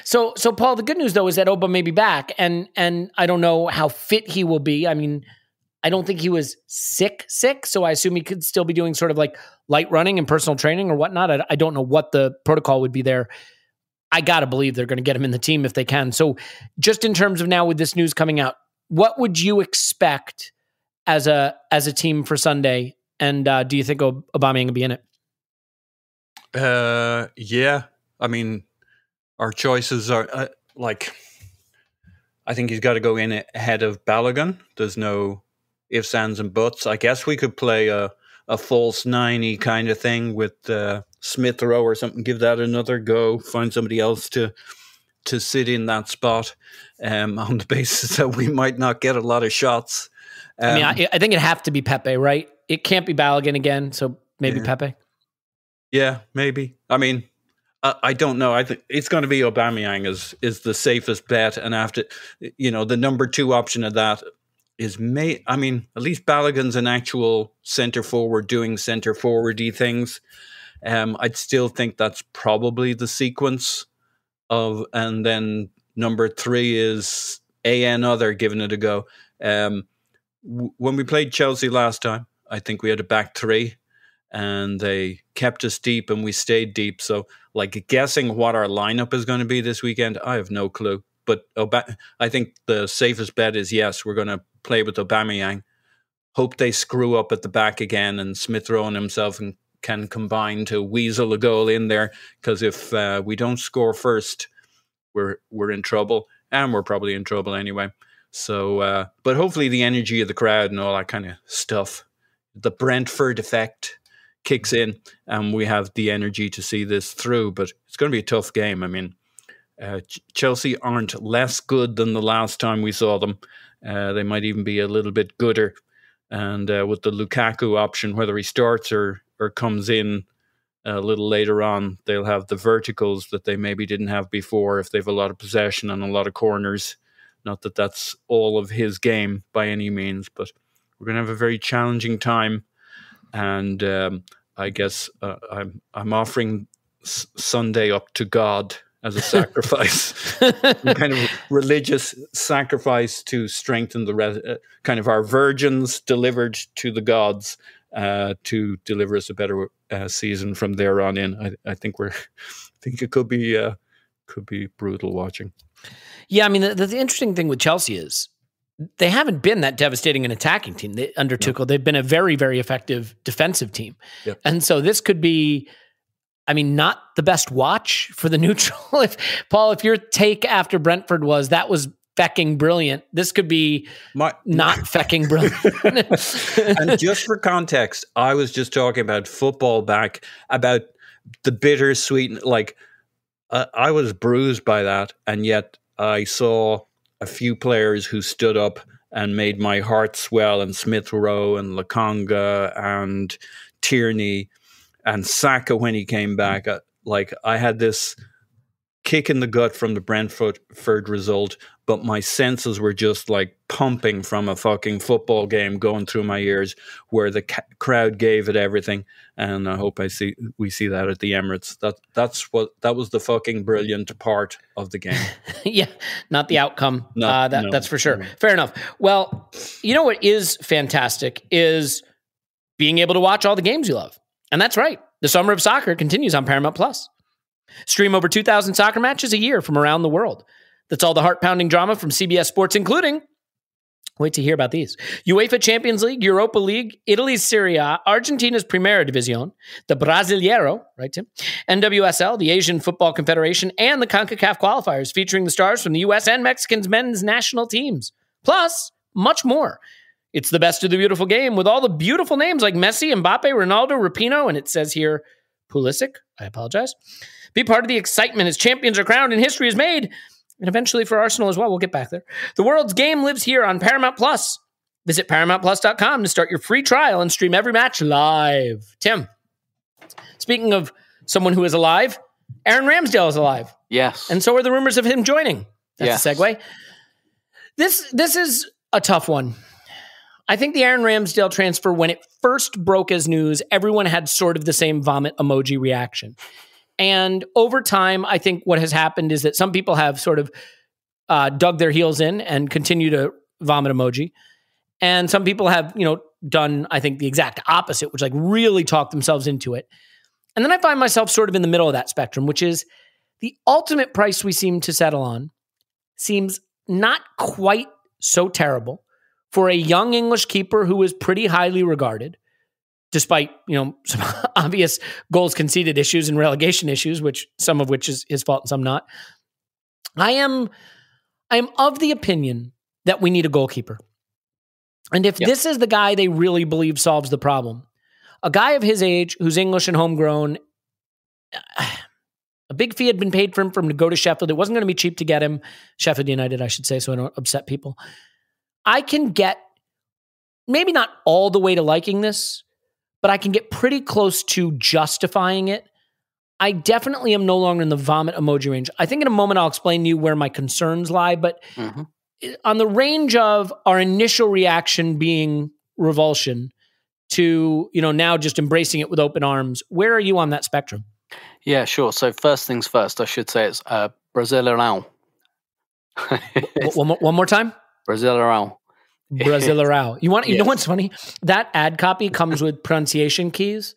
B: So Paul, the good news though is that Oba may be back, and I don't know how fit he will be. I mean, I don't think he was sick, so I assume he could still be doing sort of like light running and personal training or whatnot. I don't know what the protocol would be there. I got to believe they're going to get him in the team if they can. So just in terms of now with this news coming out, what would you expect as a team for Sunday? And do you think Aubameyang will be in it?
D: Yeah. I mean, our choices are I think he's got to go in ahead of Balogun. There's no ifs, ands, and buts. I guess we could play a false 9-y kind of thing with Smith Rowe or something. Give that another go. Find somebody else to sit in that spot on the basis that we might not get a lot of shots.
B: I mean, I think it'd have to be Pepe, right? It can't be Balogun again, so maybe Pepe.
D: Yeah, maybe. I mean, I don't know. I think it's going to be Aubameyang is the safest bet, and after, you know, the number 2 option of that is I mean, at least Balogun's an actual centre forward doing centre forwardy things. I'd still think that's probably the sequence of, and then number 3 is another giving it a go. When we played Chelsea last time, I think we had a back 3 and they kept us deep and we stayed deep. So like guessing what our lineup is going to be this weekend, I have no clue. But I think the safest bet is yes, we're going to play with Aubameyang. Hope they screw up at the back again and Smith Rowe and himself can combine to weasel a goal in there. Because if we don't score first, we're in trouble, and we're probably in trouble anyway. So, but hopefully the energy of the crowd and all that kind of stuff, the Brentford effect kicks in and we have the energy to see this through. But it's going to be a tough game. I mean, Chelsea aren't less good than the last time we saw them. They might even be a little bit gooder. And with the Lukaku option, whether he starts or comes in a little later on, they'll have the verticals that they maybe didn't have before if they have a lot of possession and a lot of corners. Not that that's all of his game by any means, but we're going to have a very challenging time. And I guess I'm offering Sunday up to God as a sacrifice, kind of religious sacrifice to strengthen the kind of our virgins delivered to the gods to deliver us a better season from there on in. I think it could be brutal watching.
B: Yeah, I mean the interesting thing with Chelsea is they haven't been that devastating an attacking team under Tuchel. They've been a very, very effective defensive team, and so this could be. I mean, not the best watch for the neutral. If your take after Brentford was that was fecking brilliant, this could be not fecking brilliant.
D: And just for context, I was just talking about football back, about the bittersweet, like I was bruised by that. And yet I saw a few players who stood up and made my heart swell, and Smith Rowe and Lokonga and Tierney and Saka when he came back. I had this kick in the gut from the Brentford result, but my senses were just like pumping from a fucking football game going through my ears, where the crowd gave it everything. And I hope we see that at the Emirates. That was the fucking brilliant part of the game.
B: Yeah, not the outcome. That's for sure. Fair enough. Well, you know what is fantastic is being able to watch all the games you love. And that's right. The summer of soccer continues on Paramount Plus. Stream over 2,000 soccer matches a year from around the world. That's all the heart-pounding drama from CBS Sports, including, wait to hear about these, UEFA Champions League, Europa League, Italy's Serie A, Argentina's Primera División, the Brasileiro, right, Tim? NWSL, the Asian Football Confederation, and the CONCACAF qualifiers, featuring the stars from the U.S. and Mexican's men's national teams. Plus, much more. It's the best of the beautiful game with all the beautiful names like Messi, Mbappe, Ronaldo, Rapinoe, and it says here, Pulisic. I apologize. Be part of the excitement as champions are crowned and history is made. And eventually for Arsenal as well. We'll get back there. The world's game lives here on Paramount Plus. Visit ParamountPlus.com to start your free trial and stream every match live. Tim, speaking of someone who is alive, Aaron Ramsdale is alive.
C: Yes.
B: And so are the rumors of him joining. That's a segue. This is a tough one. I think the Aaron Ramsdale transfer, when it first broke as news, everyone had sort of the same vomit emoji reaction. And over time, I think what has happened is that some people have sort of dug their heels in and continue to vomit emoji. And some people have, done, I think, the exact opposite, which really talked themselves into it. And then I find myself sort of in the middle of that spectrum, which is the ultimate price we seem to settle on seems not quite so terrible for a young English keeper who is pretty highly regarded, despite, some obvious goals conceded issues and relegation issues, some of which is his fault and some not. I am of the opinion that we need a goalkeeper. And if this is the guy they really believe solves the problem, a guy of his age who's English and homegrown, a big fee had been paid for him to go to Sheffield. It wasn't going to be cheap to get him. Sheffield United, I should say, so I don't upset people. I can get maybe not all the way to liking this, but I can get pretty close to justifying it. I definitely am no longer in the vomit emoji range. I think in a moment I'll explain to you where my concerns lie, but on the range of our initial reaction being revulsion to, now just embracing it with open arms, where are you on that spectrum?
C: Yeah, sure. So first things first, I should say it's Brasileirão.
B: One more time?
C: Brasileirão.
B: Brasileirão. You know what's funny? That ad copy comes with pronunciation keys,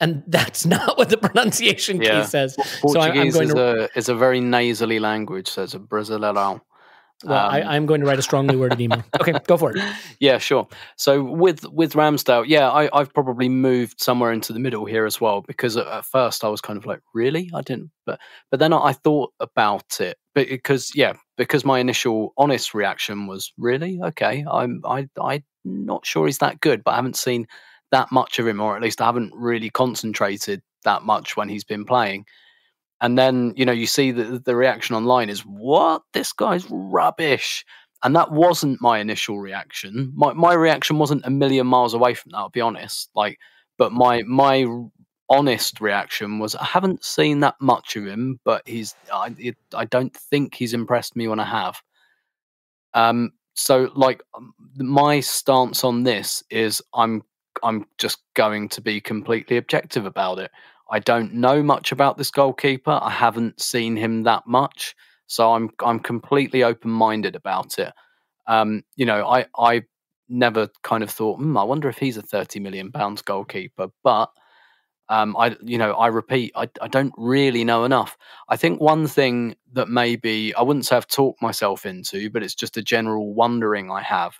B: and that's not what the pronunciation key says.
C: Portuguese is a very nasally language, so it's a Brasileirão.
B: Well, I'm going to write a strongly worded email. Okay, go for it. Yeah,
C: sure. So with Ramsdale, I've probably moved somewhere into the middle here as well, because at first I was kind of like, really? I didn't, but then I thought about it because my initial honest reaction was, really? Okay, I'm not sure he's that good, but I haven't seen that much of him, or at least I haven't really concentrated that much when he's been playing. And then, you see the reaction online is, what? This guy's rubbish. And that wasn't my initial reaction. My reaction wasn't a million miles away from that, I'll be honest. But my honest reaction was, I haven't seen that much of him, but I don't think he's impressed me when I have. So my stance on this is I'm just going to be completely objective about it. I don't know much about this goalkeeper. I haven't seen him that much, so I'm completely open-minded about it. I never kind of thought, I wonder if he's a £30 million goalkeeper, but I repeat, I don't really know enough. I think one thing that maybe I wouldn't say I've talked myself into, but it's just a general wondering I have.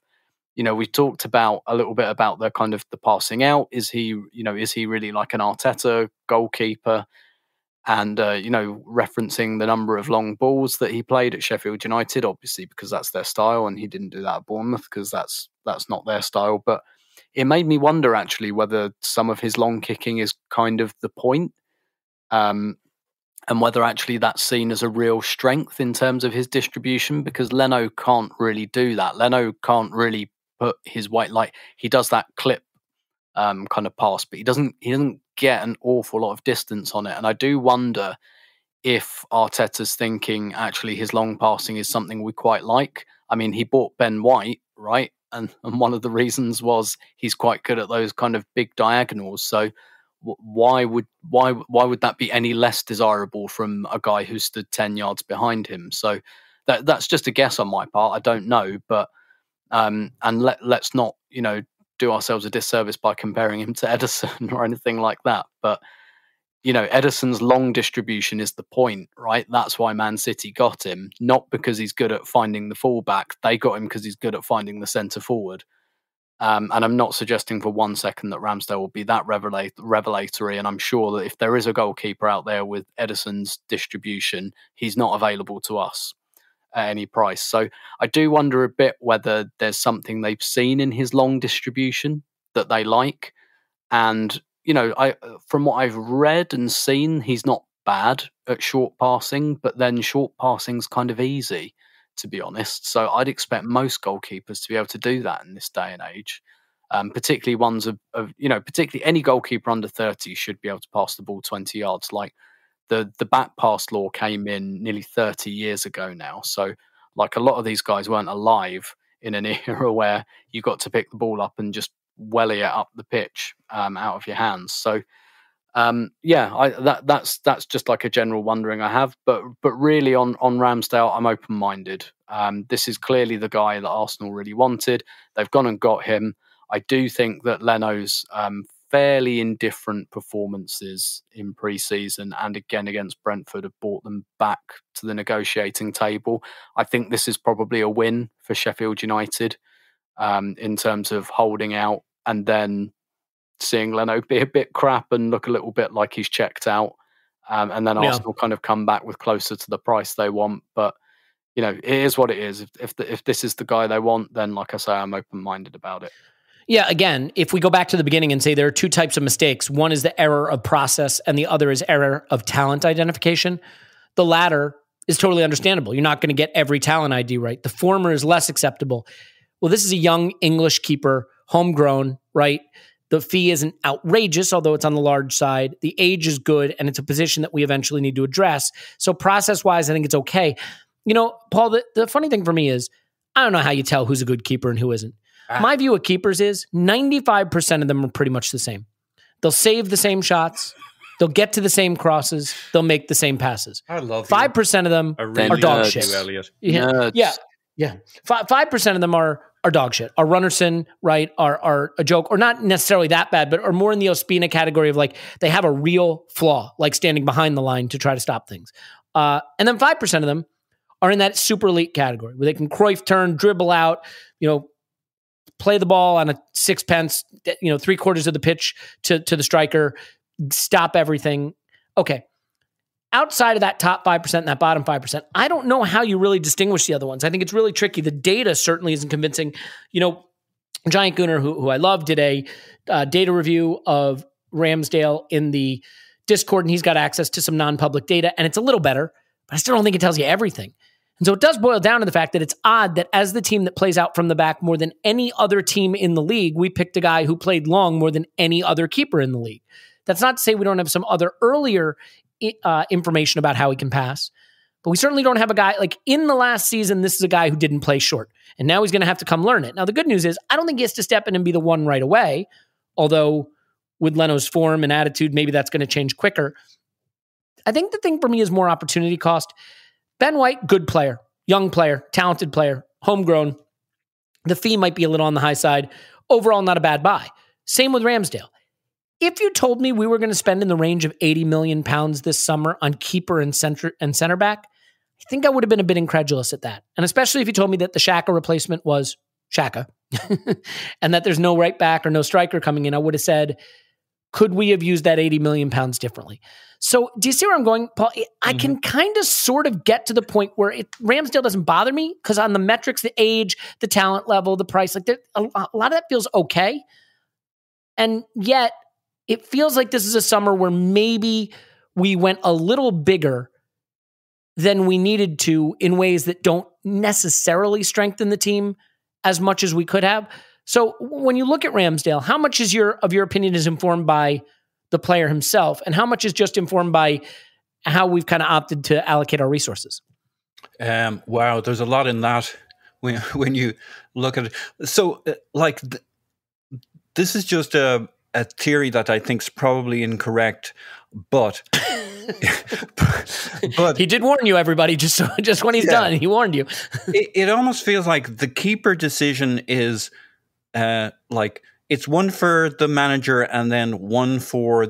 C: We talked about a little bit about the kind of the passing out. Is he really like an Arteta goalkeeper? And, referencing the number of long balls that he played at Sheffield United, obviously because that's their style, and he didn't do that at Bournemouth because that's not their style. But it made me wonder actually whether some of his long kicking is kind of the point, and whether actually that's seen as a real strength in terms of his distribution, because Leno can't really do that. Leno can't really put his weight, he does that clip kind of pass, but he doesn't get an awful lot of distance on it. And I do wonder if Arteta's thinking actually his long passing is something we quite like. I mean, he bought Ben White, right? And one of the reasons was he's quite good at those kind of big diagonals. So why would that be any less desirable from a guy who stood 10 yards behind him? So that's just a guess on my part. I don't know, but and let's not do ourselves a disservice by comparing him to Ederson or anything like that. But Ederson's long distribution is the point, right? That's why Man City got him, not because he's good at finding the fullback. They got him because he's good at finding the centre forward. And I'm not suggesting for 1 second that Ramsdale will be that revelatory. And I'm sure that if there is a goalkeeper out there with Ederson's distribution, he's not available to us at any price. So I do wonder a bit whether there's something they've seen in his long distribution that they like. And, from what I've read and seen, he's not bad at short passing, but then short passing's kind of easy, to be honest. So I'd expect most goalkeepers to be able to do that in this day and age. Particularly ones particularly any goalkeeper under 30 should be able to pass the ball 20 yards. The back pass law came in nearly 30 years ago now. So a lot of these guys weren't alive in an era where you got to pick the ball up and just welly it up the pitch out of your hands. So that's just like a general wondering I have. But really on Ramsdale, I'm open-minded. This is clearly the guy that Arsenal really wanted. They've gone and got him. I do think that Leno's fairly indifferent performances in pre-season and again against Brentford have brought them back to the negotiating table. I think this is probably a win for Sheffield United in terms of holding out and then seeing Leno be a bit crap and look a little bit like he's checked out. And then Arsenal kind of come back with closer to the price they want. But, it is what it is. If this is the guy they want, then like I say, I'm open-minded about it.
B: Yeah, again, if we go back to the beginning and say there are two types of mistakes, one is the error of process and the other is error of talent identification. The latter is totally understandable. You're not going to get every talent ID right. The former is less acceptable. Well, this is a young English keeper, homegrown, right? The fee isn't outrageous, although it's on the large side. The age is good, and it's a position that we eventually need to address. So process-wise, I think it's okay. Paul, the funny thing for me is I don't know how you tell who's a good keeper and who isn't. My view of keepers is 95% of them are pretty much the same. They'll save the same shots. They'll get to the same crosses. They'll make the same passes.
D: I love
B: 5% of them are dog shit. Yeah. 5% of them are dog shit. Are Runnerson, right? Are a joke, or not necessarily that bad, but are more in the Ospina category of they have a real flaw, like standing behind the line to try to stop things. And then 5% of them are in that super elite category where they can Cruyff turn, dribble out, play the ball on a sixpence, 3/4 of the pitch to the striker, stop everything. Okay. Outside of that top 5% and that bottom 5%, I don't know how you really distinguish the other ones. I think it's really tricky. The data certainly isn't convincing. Giant Gunner, who I love, did a data review of Ramsdale in the Discord and he's got access to some non-public data, and it's a little better, but I still don't think it tells you everything. And so it does boil down to the fact that it's odd that as the team that plays out from the back more than any other team in the league, we picked a guy who played long more than any other keeper in the league. That's not to say we don't have some other earlier information about how he can pass, but we certainly don't have a guy like in the last season. This is a guy who didn't play short, and now he's going to have to come learn it. Now, the good news is I don't think he has to step in and be the one right away, although with Leno's form and attitude, maybe that's going to change quicker. I think the thing for me is more opportunity cost. Ben White, good player, young player, talented player, homegrown. The fee might be a little on the high side. Overall, not a bad buy. Same with Ramsdale. If you told me we were going to spend in the range of 80 million pounds this summer on keeper and center back, I think I would have been a bit incredulous at that. And especially if you told me that the Xhaka replacement was Xhaka and that there's no right back or no striker coming in, I would have said, could we have used that 80 million pounds differently? So do you see where I'm going, Paul? I can kind of sort of get to the point where Ramsdale doesn't bother me because on the metrics, the age, the talent level, the price, like a lot of that feels okay. And yet it feels like this is a summer where maybe we went a little bigger than we needed to in ways that don't necessarily strengthen the team as much as we could have. So when you look at Ramsdale, how much of your opinion is informed by the player himself, and how much is just informed by how we've kind of opted to allocate our resources?
D: Wow, there's a lot in that when you look at it. So, this is just a theory that I think is probably incorrect, but but
B: he did warn you, everybody. Just when he's done, he warned you.
D: It almost feels like the keeper decision is it's one for the manager and then one for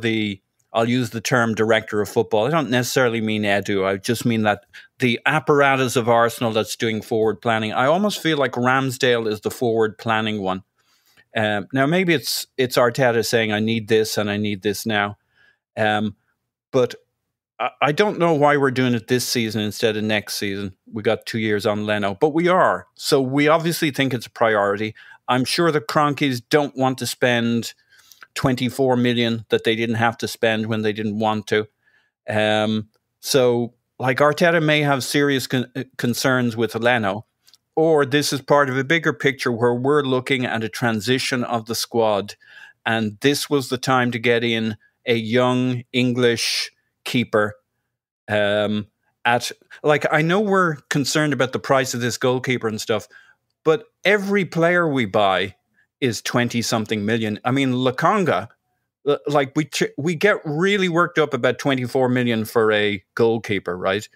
D: I'll use the term director of football. I don't necessarily mean Edu. I just mean that the apparatus of Arsenal that's doing forward planning. I almost feel like Ramsdale is the forward planning one. Now, maybe it's Arteta saying, I need this and I need this now. But I don't know why we're doing it this season instead of next season. We got 2 years on Leno, but we are. So we obviously think it's a priority. I'm sure the Cronkies don't want to spend 24 million that they didn't have to spend when they didn't want to. So Arteta may have serious concerns with Leno, or this is part of a bigger picture where we're looking at a transition of the squad. And this was the time to get in a young English keeper. I know we're concerned about the price of this goalkeeper and stuff, but every player we buy is 20-something million. I mean, Lokonga, we get really worked up about 24 million for a goalkeeper, right?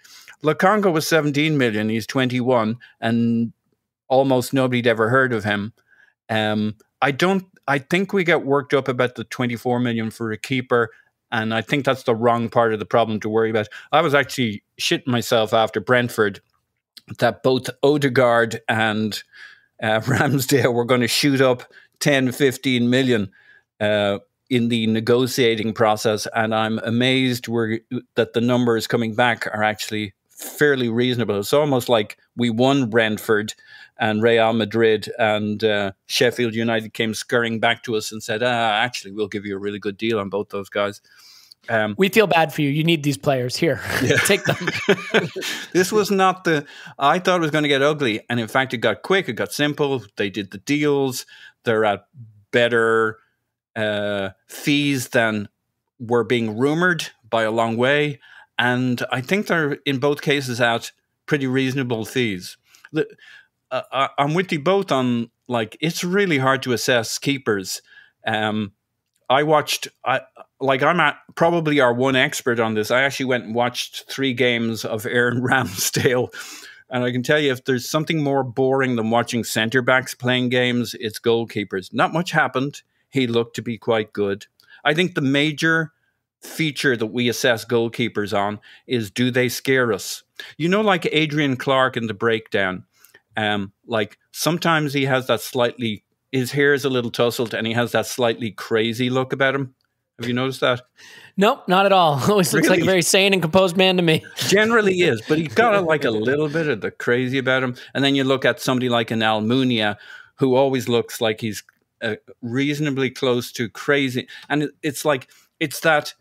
D: Lokonga was 17 million. He's 21, and almost nobody'd ever heard of him. I think we get worked up about the 24 million for a keeper, and I think that's the wrong part of the problem to worry about. I was actually shitting myself after Brentford that both Odegaard and Ramsdale were going to shoot up 10, 15 million in the negotiating process. And I'm amazed that the numbers coming back are actually fairly reasonable. It's almost like we won Brentford and Real Madrid and Sheffield United came scurrying back to us and said, actually, we'll give you a really good deal on both those guys.
B: We feel bad for you. You need these players. Here, take them.
D: This was not I thought it was going to get ugly. And in fact, it got quick. It got simple. They did the deals. They're at better fees than were being rumored by a long way. And I think they're, in both cases, at pretty reasonable fees. I'm with you both on, it's really hard to assess keepers. I'm probably our one expert on this. I actually went and watched 3 games of Aaron Ramsdale. And I can tell you, if there's something more boring than watching centre backs playing games, it's goalkeepers. Not much happened. He looked to be quite good. I think the major feature that we assess goalkeepers on is, do they scare us? Like Adrian Clark in The Breakdown. Sometimes he has that his hair is a little tousled and he has that slightly crazy look about him. Have you noticed that?
B: Nope, not at all. Always looks like a very sane and composed man to me.
D: Generally is, but he's got a little bit of the crazy about him. And then you look at somebody like an Almunia, who always looks like he's reasonably close to crazy. And it's that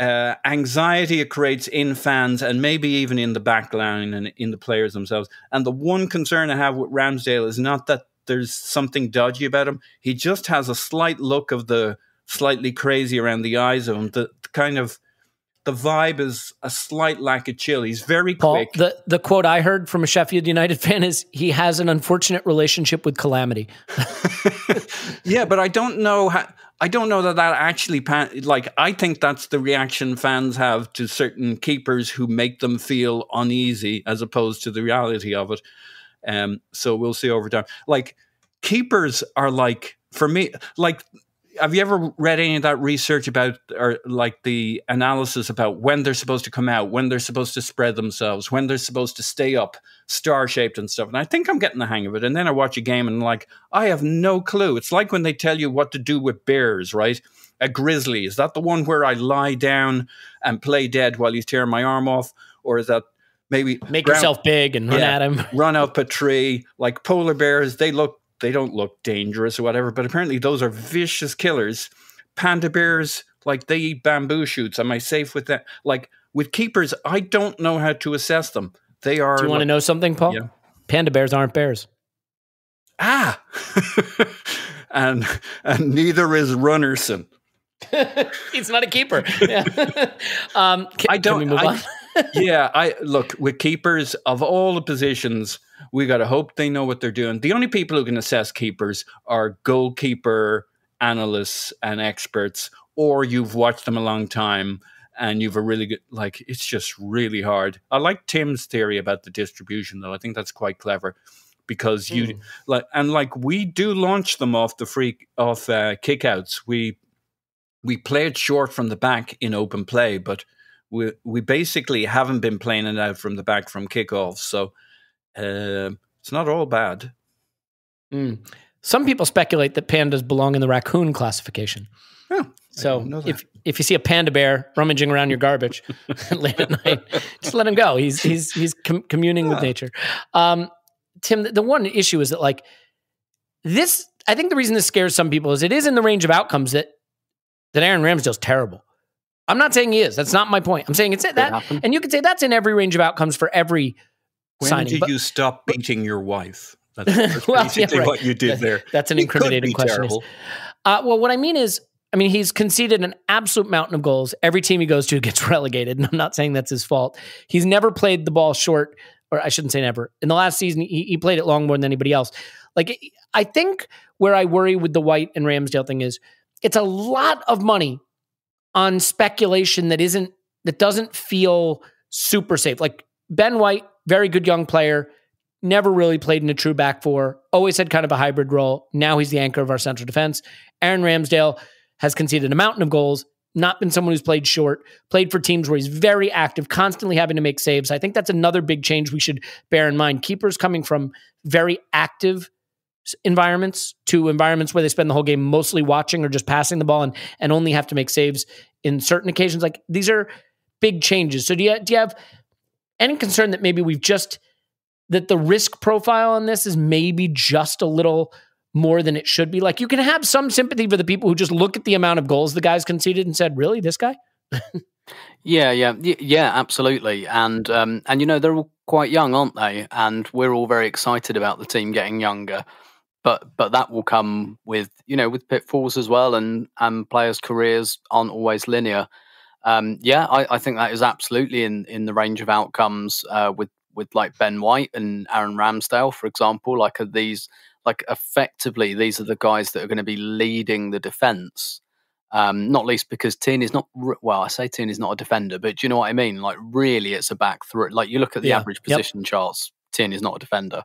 D: anxiety it creates in fans and maybe even in the back line and in the players themselves. And the one concern I have with Ramsdale is not that there's something dodgy about him. He just has a slight look of the slightly crazy around the eyes of him. The kind of the vibe is a slight lack of chill. He's very quick.
B: Paul, the quote I heard from a Sheffield United fan is, he has an unfortunate relationship with calamity.
D: Yeah, but I don't know that actually, like, I think that's the reaction fans have to certain keepers who make them feel uneasy as opposed to the reality of it. So we'll see over time. Like, keepers are like, for me, like, have you ever read any of that research about, or like the analysis about when they're supposed to come out, when they're supposed to spread themselves, when they're supposed to stay up, star-shaped and stuff? And I think I'm getting the hang of it. And then I watch a game and like, I have no clue. It's like when they tell you what to do with bears, right? A grizzly. Is that the one where I lie down and play dead while he's tearing my arm off? Or is that maybe
B: make yourself big and run at him?
D: Run up a tree. Like polar bears, they don't look dangerous or whatever, but apparently those are vicious killers. Panda bears, like, they eat bamboo shoots. Am I safe with that? Like, with keepers, I don't know how to assess them. They are.
B: Do you want to know something, Paul?
D: Yeah.
B: Panda bears aren't bears.
D: Ah, and neither is Runnerson.
B: He's not a keeper. Yeah. Can we move on?
D: I look, with keepers of all the positions, we got to hope they know what they're doing. The only people who can assess keepers are goalkeeper analysts and experts, or you've watched them a long time and you've a really good, like, it's just really hard. I like Tim's theory about the distribution, though. I think that's quite clever, because you we do launch them off the kickouts. We play it short from the back in open play, but we basically haven't been playing it out from the back from kickoffs. So it's not all bad.
B: Some people speculate that pandas belong in the raccoon classification.
D: Oh,
B: so if you see a panda bear rummaging around your garbage late at night, just let him go. He's communing with nature. Tim, the one issue is that, like, this, I think the reason this scares some people is it is in the range of outcomes that Aaron Ramsdale's terrible. I'm not saying he is. That's not my point. I'm saying it's that, and you could say that's in every range of outcomes for every signing.
D: When did you stop beating your wife? That's basically what you did there.
B: That's an incriminating question. Well, what I mean is, he's conceded an absolute mountain of goals. Every team he goes to gets relegated, and I'm not saying that's his fault. He's never played the ball short, or I shouldn't say never. In the last season, he played it long more than anybody else. Like, I think where I worry with the White and Ramsdale thing is, it's a lot of money on speculation that doesn't feel super safe. Like, Ben White, very good young player, never really played in a true back four, always had kind of a hybrid role. Now he's the anchor of our central defense. Aaron Ramsdale has conceded a mountain of goals, not been someone who's played short, played for teams where he's very active, constantly having to make saves. I think that's another big change we should bear in mind. Keepers coming from very active environments to environments where they spend the whole game mostly watching or just passing the ball and only have to make saves in certain occasions. Like, these are big changes. So do you have any concern that maybe that the risk profile on this is maybe just a little more than it should be? Like, you can have some sympathy for the people who just look at the amount of goals the guys conceded and said, really, this guy?
C: Yeah, absolutely. And they're all quite young, aren't they? And we're all very excited about the team getting younger. But that will come with pitfalls as well, and players' careers aren't always linear. I think that is absolutely in the range of outcomes with like Ben White and Aaron Ramsdale, for example. Like, effectively, these are the guys that are going to be leading the defence. Not least because Tierney's not. Well, I say Tierney's not a defender, but do you know what I mean? Like, really, it's a back through. Like, you look at the average position charts. Tierney's not a defender.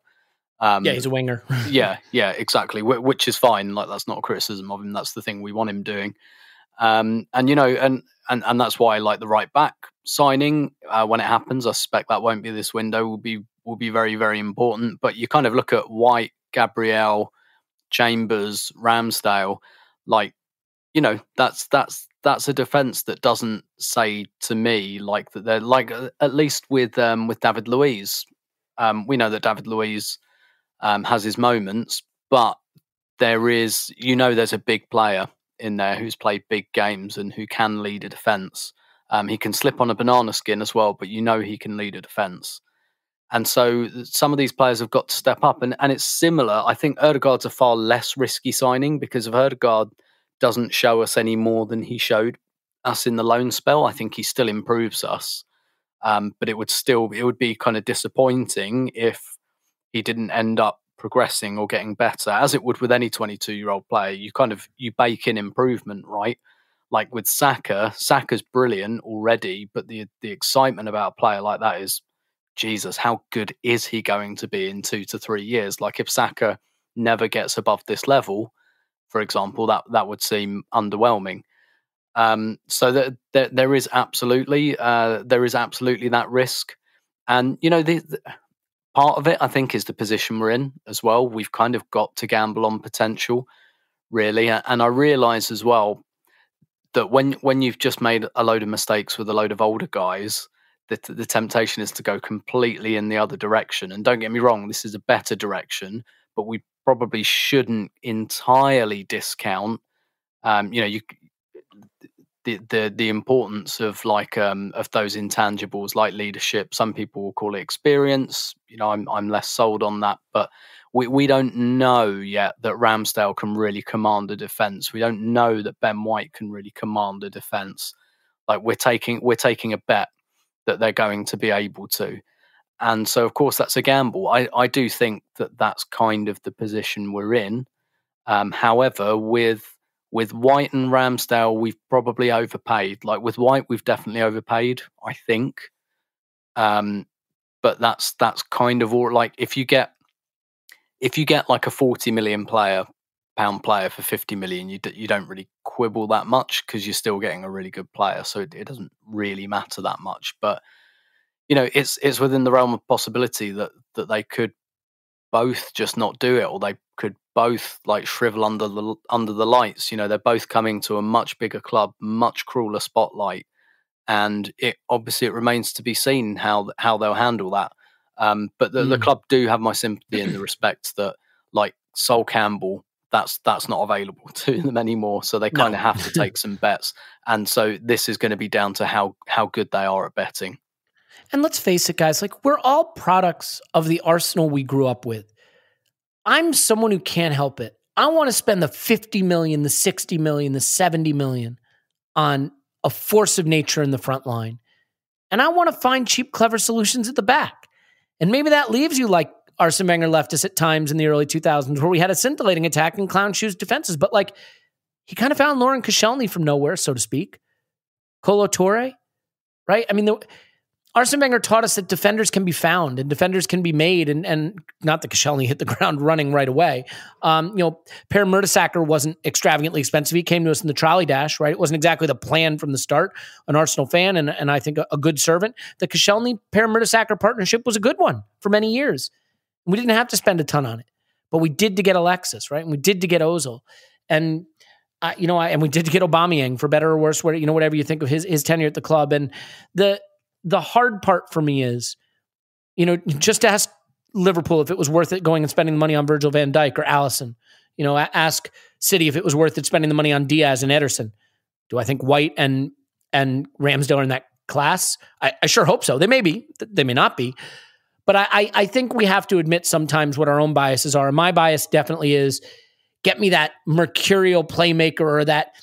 B: He's a winger.
C: yeah, exactly. Which is fine. Like, that's not a criticism of him. That's the thing we want him doing. And that's why, like, the right back signing, when it happens, I suspect that won't be this window, will be very, very important. But you kind of look at White, Gabriel, Chambers, Ramsdale, like, that's a defence that doesn't say to me, like, that they're like, at least with David Luiz. We know that David Luiz has his moments, but there's a big player in there who's played big games and who can lead a defence. He can slip on a banana skin as well, but you know he can lead a defence. And so some of these players have got to step up. And it's similar. I think Ødegaard's a far less risky signing, because if Ødegaard doesn't show us any more than he showed us in the loan spell, I think he still improves us. But it would be kind of disappointing if he didn't end up progressing or getting better, as it would with any 22-year-old player. You bake in improvement, right? Like with Saka's brilliant already, but the excitement about a player like that is, Jesus, how good is he going to be in 2 to 3 years? Like if Saka never gets above this level, for example, that would seem underwhelming. So that there is absolutely that risk, and the part of it, I think, is the position we're in as well. We've kind of got to gamble on potential, really, and I realise as well that when you've just made a load of mistakes with a load of older guys, the temptation is to go completely in the other direction. And don't get me wrong, this is a better direction, but we probably shouldn't entirely discount, the importance of of those intangibles like leadership. Some people will call it experience. I'm less sold on that, but we don't know yet that Ramsdale can really command a defence. We don't know that Ben White can really command a defence. Like we're taking a bet that they're going to be able to. And so, of course, that's a gamble. I do think that that's kind of the position we're in. However, with White and Ramsdale, we've probably overpaid. Like with White, we've definitely overpaid, I think. But that's kind of all. Like if you get like a 40 million pound player for 50 million, you don't really quibble that much, because you're still getting a really good player. So it doesn't really matter that much. But it's within the realm of possibility that they could both just not do it, or they could both like shrivel under the lights. They're both coming to a much bigger club, much crueler spotlight, and it remains to be seen how they'll handle that. But the club do have my sympathy in the respect that, like Sol Campbell, that's not available to them anymore. So they kind of have to take some bets. And so this is going to be down to how good they are at betting.
B: And let's face it, guys, like we're all products of the Arsenal we grew up with. I'm someone who can't help it. I want to spend the 50 million, the 60 million, the 70 million on a force of nature in the front line. And I want to find cheap, clever solutions at the back. And maybe that leaves you like Arsene Wenger left us at times in the early 2000s, where we had a scintillating attack and clown shoes defenses. But like, he kind of found Lauren Koscielny from nowhere, so to speak. Kolo Touré, right? I mean, Arsene Wenger taught us that defenders can be found and defenders can be made, and not that Koscielny hit the ground running right away. Per Mertesacker wasn't extravagantly expensive. He came to us in the trolley dash, right? It wasn't exactly the plan from the start. An Arsenal fan and I think a good servant. The Koscielny-Per Mertesacker partnership was a good one for many years. We didn't have to spend a ton on it, but we did to get Alexis, right? And we did to get Ozil, and and we did to get Aubameyang, for better or worse, whatever you think of his tenure at the club. And the hard part for me is, just ask Liverpool if it was worth it going and spending the money on Virgil van Dijk or Alisson. Ask City if it was worth it spending the money on Diaz and Ederson. Do I think White and Ramsdale are in that class? I sure hope so. They may be. They may not be. But I think we have to admit sometimes what our own biases are. And my bias definitely is, get me that mercurial playmaker or that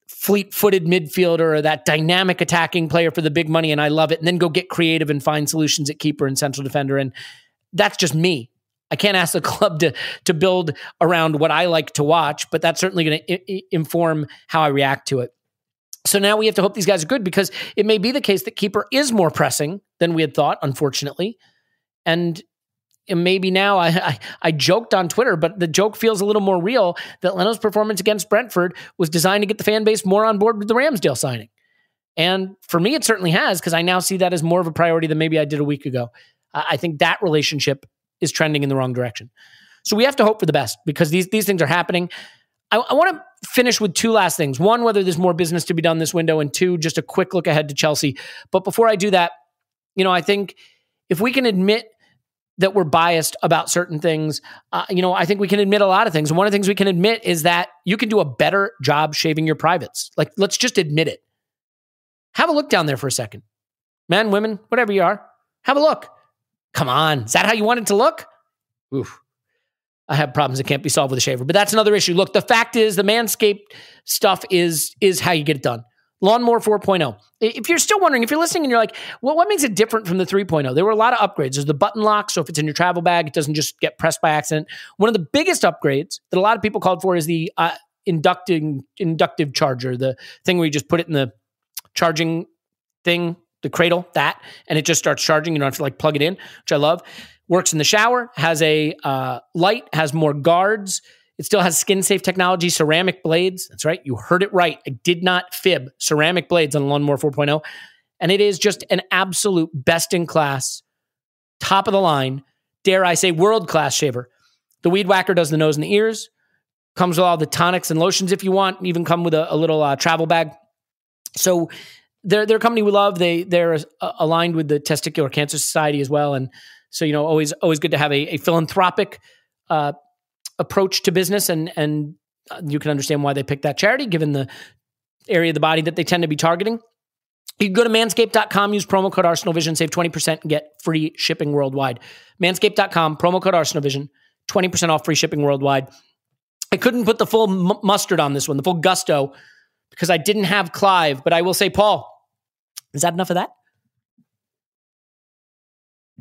B: fleet-footed midfielder or that dynamic attacking player for the big money, and I love it, and then go get creative and find solutions at keeper and central defender. And that's just me. I can't ask the club to build around what I like to watch, but that's certainly going to inform how I react to it. So now we have to hope these guys are good, because it may be the case that keeper is more pressing than we had thought, unfortunately. And maybe now I joked on Twitter, but the joke feels a little more real, that Leno's performance against Brentford was designed to get the fan base more on board with the Ramsdale signing. And for me, it certainly has, because I now see that as more of a priority than maybe I did a week ago. I think that relationship is trending in the wrong direction. So we have to hope for the best, because these things are happening. I want to finish with two last things. One, whether there's more business to be done this window, and two, just a quick look ahead to Chelsea. But before I do that, I think if we can admit that we're biased about certain things, I think we can admit a lot of things. And one of the things we can admit is that you can do a better job shaving your privates. Like, let's just admit it. Have a look down there for a second. Men, women, whatever you are, have a look. Come on. Is that how you want it to look? Oof. I have problems that can't be solved with a shaver, but that's another issue. Look, the fact is the Manscaped stuff is how you get it done. Lawnmower 4.0. If you're still wondering, if you're listening and you're like, well, what makes it different from the 3.0? There were a lot of upgrades. There's the button lock, so if it's in your travel bag, it doesn't just get pressed by accident. One of the biggest upgrades that a lot of people called for is the inductive charger, the thing where you just put it in the charging thing, the cradle, and it just starts charging. You don't have to plug it in, which I love. Works in the shower, has a light, has more guards. It still has skin-safe technology, ceramic blades. That's right. You heard it right. I did not fib. Ceramic blades on Lawnmower 4.0. And it is just an absolute best-in-class, top-of-the-line, dare I say, world-class shaver. The Weed Whacker does the nose and the ears. Comes with all the tonics and lotions if you want. Even come with a little travel bag. So they're a company we love. They're aligned with the Testicular Cancer Society as well. And so, always good to have a philanthropic approach to business, and you can understand why they picked that charity, given the area of the body that they tend to be targeting. You can go to manscaped.com, use promo code ArsenalVision, save 20% and get free shipping worldwide. Manscaped.com, promo code ArsenalVision, 20% off free shipping worldwide. I couldn't put the full mustard on this one, the full gusto, because I didn't have Clive, but I will say, Paul, is that enough of that?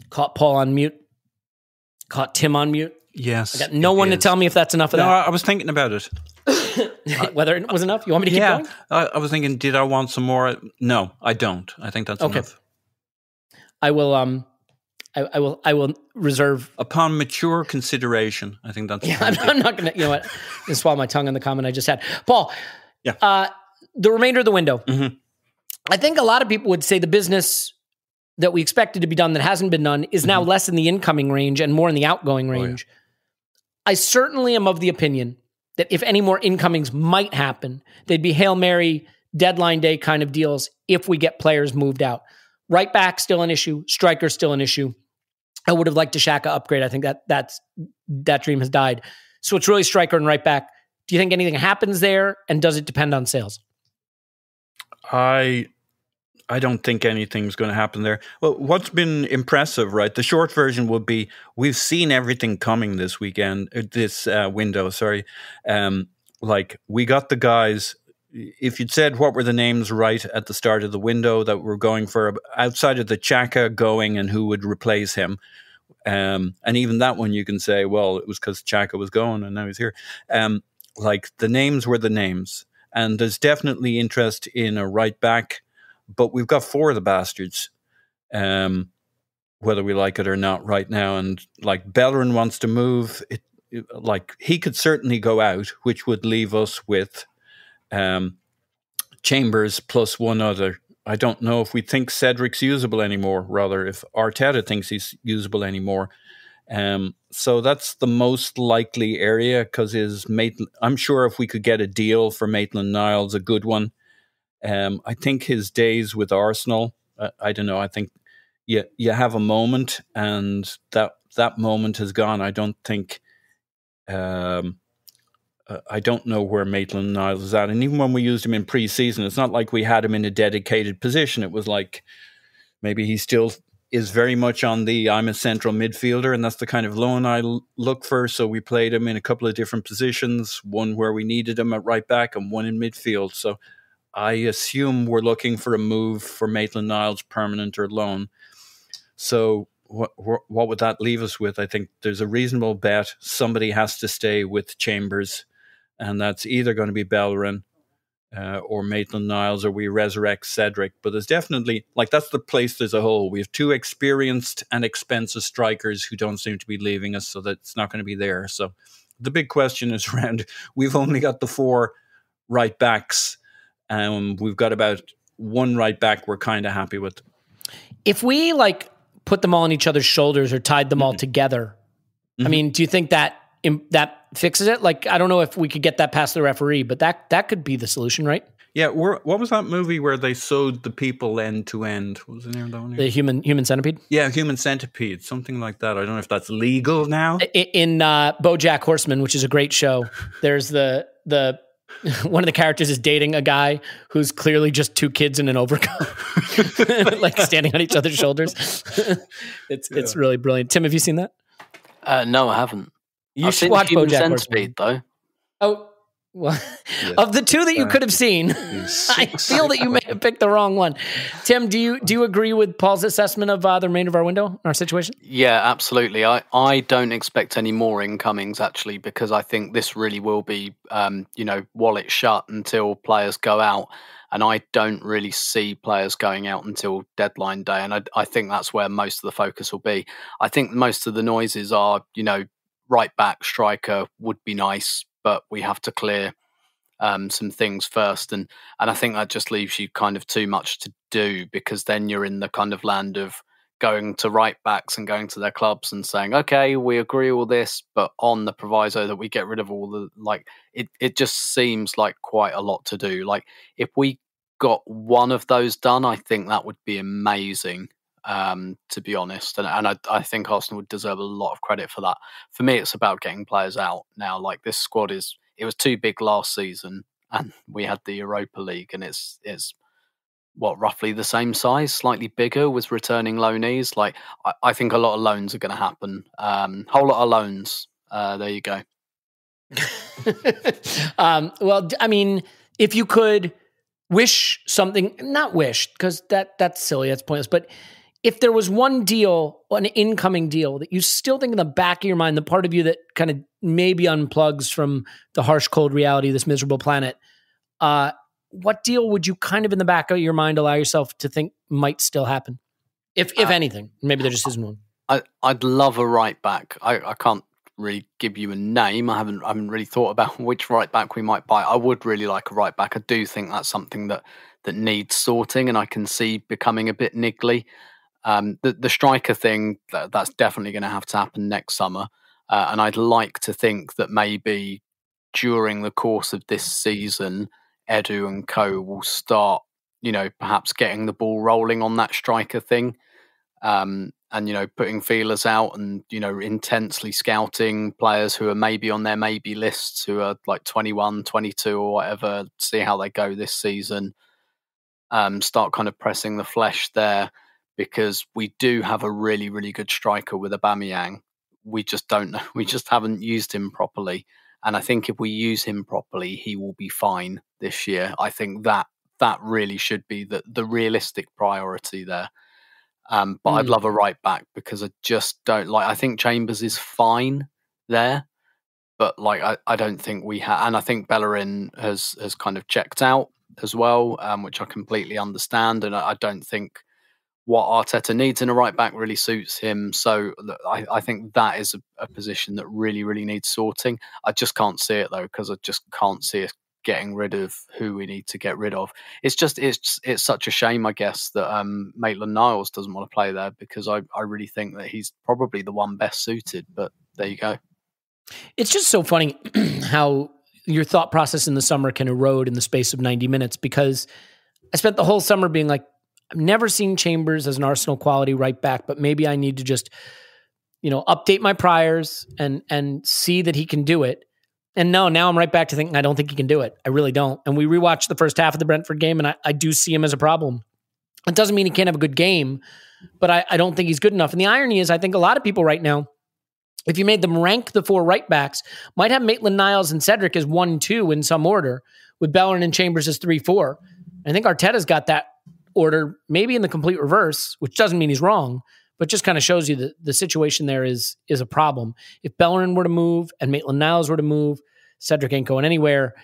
B: Caught Paul on mute. Caught Tim on mute.
D: Yes.
B: I got no one to tell me if that's enough of that.
D: No, I was thinking about it.
B: Whether it was enough? You want me to keep going?
D: I was thinking, did I want some more? No, I don't. I think that's enough.
B: I will I will reserve
D: upon mature consideration. I think that's
B: I'm not going to, you know what? I'm going to swallow my tongue on the comment I just had. Paul.
D: Yeah.
B: The remainder of the window.
D: Mm-hmm.
B: I think a lot of people would say the business that we expected to be done that hasn't been done is now less in the incoming range and more in the outgoing range. Oh, yeah. I certainly am of the opinion that if any more incomings might happen, they'd be Hail Mary, deadline day kind of deals if we get players moved out. Right back, still an issue. Striker, still an issue. I would have liked a Xhaka upgrade. I think that dream has died. So it's really striker and right back. Do you think anything happens there, and does it depend on sales?
D: I don't think anything's going to happen there. Well, what's been impressive, right? The short version would be we've seen everything coming this weekend, this window, sorry. Like we got the guys, if you'd said what were the names right at the start of the window that we're going for outside of the Xhaka going and who would replace him. And even that one you can say, well, it was because Xhaka was going and now he's here. Like the names were the names. And there's definitely interest in a right back. But we've got four of the bastards, whether we like it or not right now. And like Bellerin wants to move. Like he could certainly go out, which would leave us with Chambers plus one other. I don't know if we think Cedric's usable anymore, rather if Arteta thinks he's usable anymore. So that's the most likely area because I'm sure if we could get a deal for Maitland-Niles, a good one, I think his days with Arsenal, I don't know. I think you have a moment, and that moment has gone. I don't think. I don't know where Maitland-Niles is at, and even when we used him in pre-season, it's not like we had him in a dedicated position. It was like maybe he still is very much on the I'm a central midfielder, and that's the kind of loan I look for. So we played him in a couple of different positions, one where we needed him at right back, and one in midfield. So I assume we're looking for a move for Maitland-Niles, permanent or loan. So what would that leave us with? I think there's a reasonable bet somebody has to stay with Chambers, and that's either going to be Bellerin or Maitland-Niles, or we resurrect Cedric. But there's definitely, that's the place as a whole. We have two experienced and expensive strikers who don't seem to be leaving us, so that's not going to be there. So the big question is around, we've only got the four right backs. We've got about one right back we're kind of happy with. If we put them all on each other's shoulders or tied them all together, I mean, do you think that fixes it? I don't know if we could get that past the referee, but that could be the solution, right? Yeah. What was that movie where they sewed the people end to end? What was the name of that one? The Human Centipede? Yeah, Human Centipede, something like that. I don't know if that's legal now. In BoJack Horseman, which is a great show, there's the
B: One of the characters is dating a guy who's clearly just two kids in an overcoat, like standing on each other's shoulders. It's really brilliant. Tim, have you seen that?
C: No, I haven't.
B: You should watch
C: Human
B: BoJack
C: Centipede, though.
B: Oh, well, of the two that you could have seen, I feel that you may have picked the wrong one. Tim, do you agree with Paul's assessment of the remainder of our window, our situation?
C: Yeah, absolutely. I don't expect any more incomings, actually, because I think this really will be, wallet shut until players go out. And I don't really see players going out until deadline day. And I think that's where most of the focus will be. I think most of the noises are, right back, striker would be nice, but we have to clear some things first. And I think that just leaves you kind of too much to do, because then you're in the kind of land of going to right backs and going to their clubs and saying, okay, we agree all this, but on the proviso that we get rid of all the, it just seems like quite a lot to do. Like, if we got one of those done, I think that would be amazing, to be honest. And I think Arsenal would deserve a lot of credit for that. For me, it's about getting players out now. Like, this squad it was too big last season, and we had the Europa League, and it's roughly the same size, slightly bigger with returning loanees. Like, I think a lot of loans are going to happen. Whole lot of loans. There you go.
B: Well, I mean, if you could wish something, not wish, because that's silly, that's pointless, but if there was one deal, an incoming deal that you still think in the back of your mind, the part of you that kind of maybe unplugs from the harsh, cold reality of this miserable planet, what deal would you kind of in the back of your mind allow yourself to think might still happen? If anything, maybe there just isn't one.
C: I'd love a right back. I can't really give you a name. I haven't really thought about which right back we might buy. I would really like a right back. I do think that's something that needs sorting, and I can see becoming a bit niggly. The striker thing, that's definitely going to have to happen next summer. And I'd like to think that maybe during the course of this season, Edu and co will start, perhaps getting the ball rolling on that striker thing. And, putting feelers out and, intensely scouting players who are maybe on their maybe lists, who are like 21, 22 or whatever, see how they go this season. Start kind of pressing the flesh there, because we do have a really, really good striker with Aubameyang. We just don't know. We just haven't used him properly. And I think if we use him properly, he will be fine this year. I think that really should be the realistic priority there. But I'd love a right back, because I just don't I think Chambers is fine there, but I don't think we have. And I think Bellerin has kind of checked out as well, which I completely understand. And I don't think what Arteta needs in a right back really suits him. So I think that is a position that really, really needs sorting. I just can't see it though, because I just can't see us getting rid of who we need to get rid of. It's such a shame, I guess, that Maitland-Niles doesn't want to play there, because I really think that he's probably the one best suited. But there you go.
B: It's just so funny how your thought process in the summer can erode in the space of 90 minutes, because I spent the whole summer being like, I've never seen Chambers as an Arsenal quality right back, but maybe I need to just, update my priors and see that he can do it. And no, now I'm right back to thinking I don't think he can do it. I really don't. And we rewatched the first half of the Brentford game, and I do see him as a problem. It doesn't mean he can't have a good game, but I don't think he's good enough. And the irony is, I think a lot of people right now, if you made them rank the four right backs, might have Maitland-Niles and Cedric as 1-2 in some order, with Bellerin and Chambers as 3-4. I think Arteta's got that order maybe in the complete reverse, which doesn't mean he's wrong, but just kind of shows you that the situation there is a problem. If Bellerin were to move and Maitland-Niles were to move, Cedric ain't going anywhere.